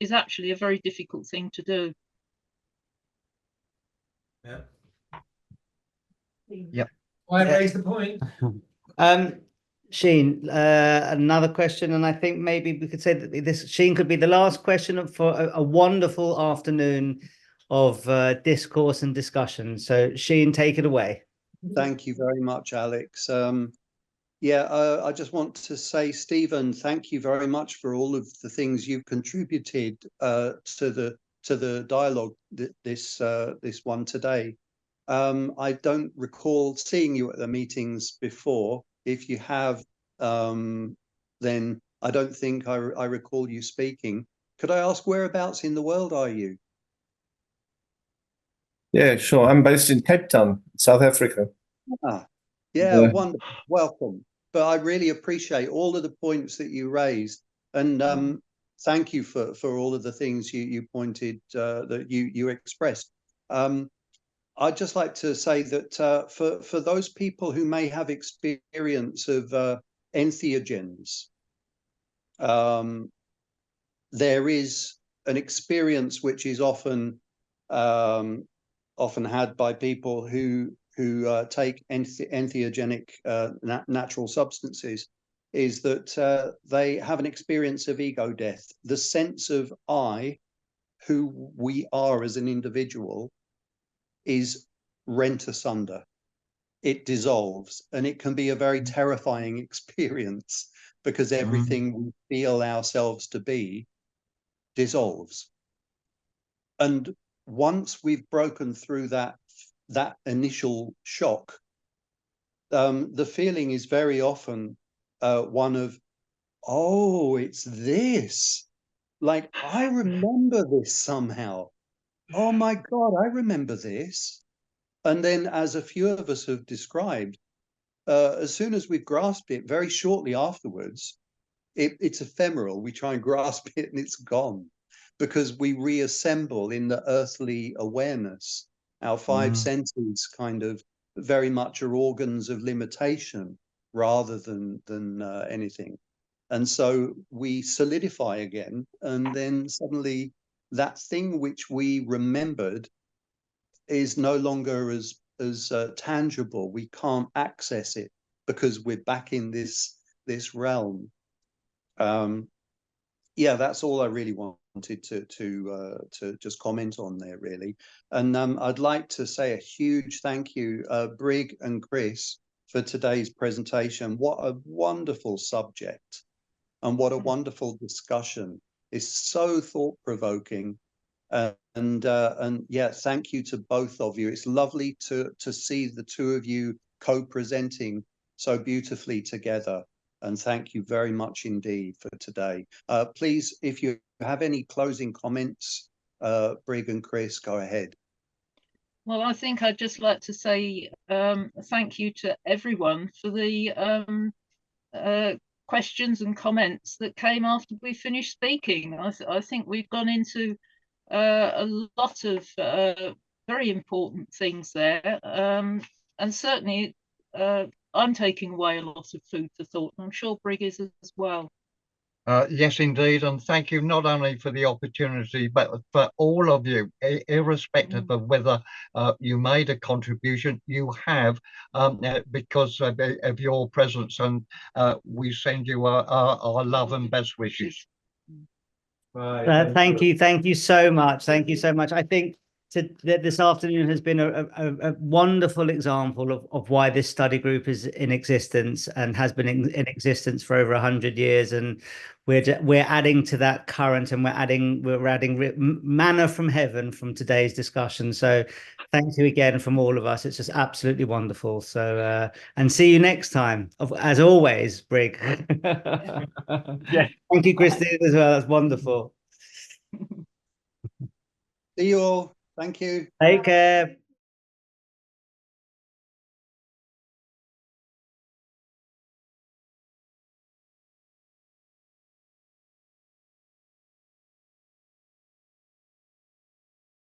is actually a very difficult thing to do. Yeah. Yep. I raised the point. Sheen, another question, and I think maybe we could say that this, Sheen, could be the last question for a wonderful afternoon of discourse and discussion. So, Sheen, take it away. Thank you very much, Alex. I just want to say, Stephen, thank you very much for all of the things you've contributed to the dialogue this one today. I don't recall seeing you at the meetings before. If you have, then I don't think I recall you speaking. Could I ask whereabouts in the world are you? Yeah, sure. I'm based in Cape Town, South Africa. Wonderful. Welcome. But I really appreciate all of the points that you raised, and thank you for all of the things you pointed that you expressed. I'd just like to say that for those people who may have experience of entheogens, there is an experience which is often had by people who take entheogenic natural substances, is that they have an experience of ego death. The sense of I, who we are as an individual, is rent asunder. It dissolves, and it can be a very terrifying experience because everything we feel ourselves to be dissolves. And once we've broken through that initial shock, the feeling is very often one of, oh, it's this. Like, I remember this somehow. Oh my God, I remember this. And then, as a few of us have described, as soon as we've grasped it, very shortly afterwards, it's ephemeral. We try and grasp it and it's gone, because we reassemble in the earthly awareness. Our five senses kind of very much are organs of limitation rather than anything. And so we solidify again, and then suddenly that thing which we remembered is no longer as tangible. We can't access it because we're back in this realm. That's all I really wanted to just comment on there, really. And I'd like to say a huge thank you, Brig and Chris, for today's presentation. What a wonderful subject, and what a wonderful discussion. It's so thought-provoking. And yeah, thank you to both of you. It's lovely to see the two of you co-presenting so beautifully together. And thank you very much indeed for today. Please, if you have any closing comments, Brig and Chris, go ahead. Well, I think I'd just like to say thank you to everyone for the questions and comments that came after we finished speaking. I think we've gone into a lot of very important things there, and certainly I'm taking away a lot of food for thought, and I'm sure Brig is as well. Yes, indeed. And thank you not only for the opportunity, but for all of you, irrespective of whether you made a contribution, you have, because of your presence. And we send you our love and best wishes. Thank you so much. Thank you so much. I think this afternoon has been a wonderful example of why this study group is in existence and has been in existence for over 100 years, and we're adding to that current, and we're adding manna from heaven from today's discussion. So thank you again from all of us. It's just absolutely wonderful. So and see you next time, as always, Brig. Yeah, thank you, Christine, as well. That's wonderful. See you all. Thank you. Take care.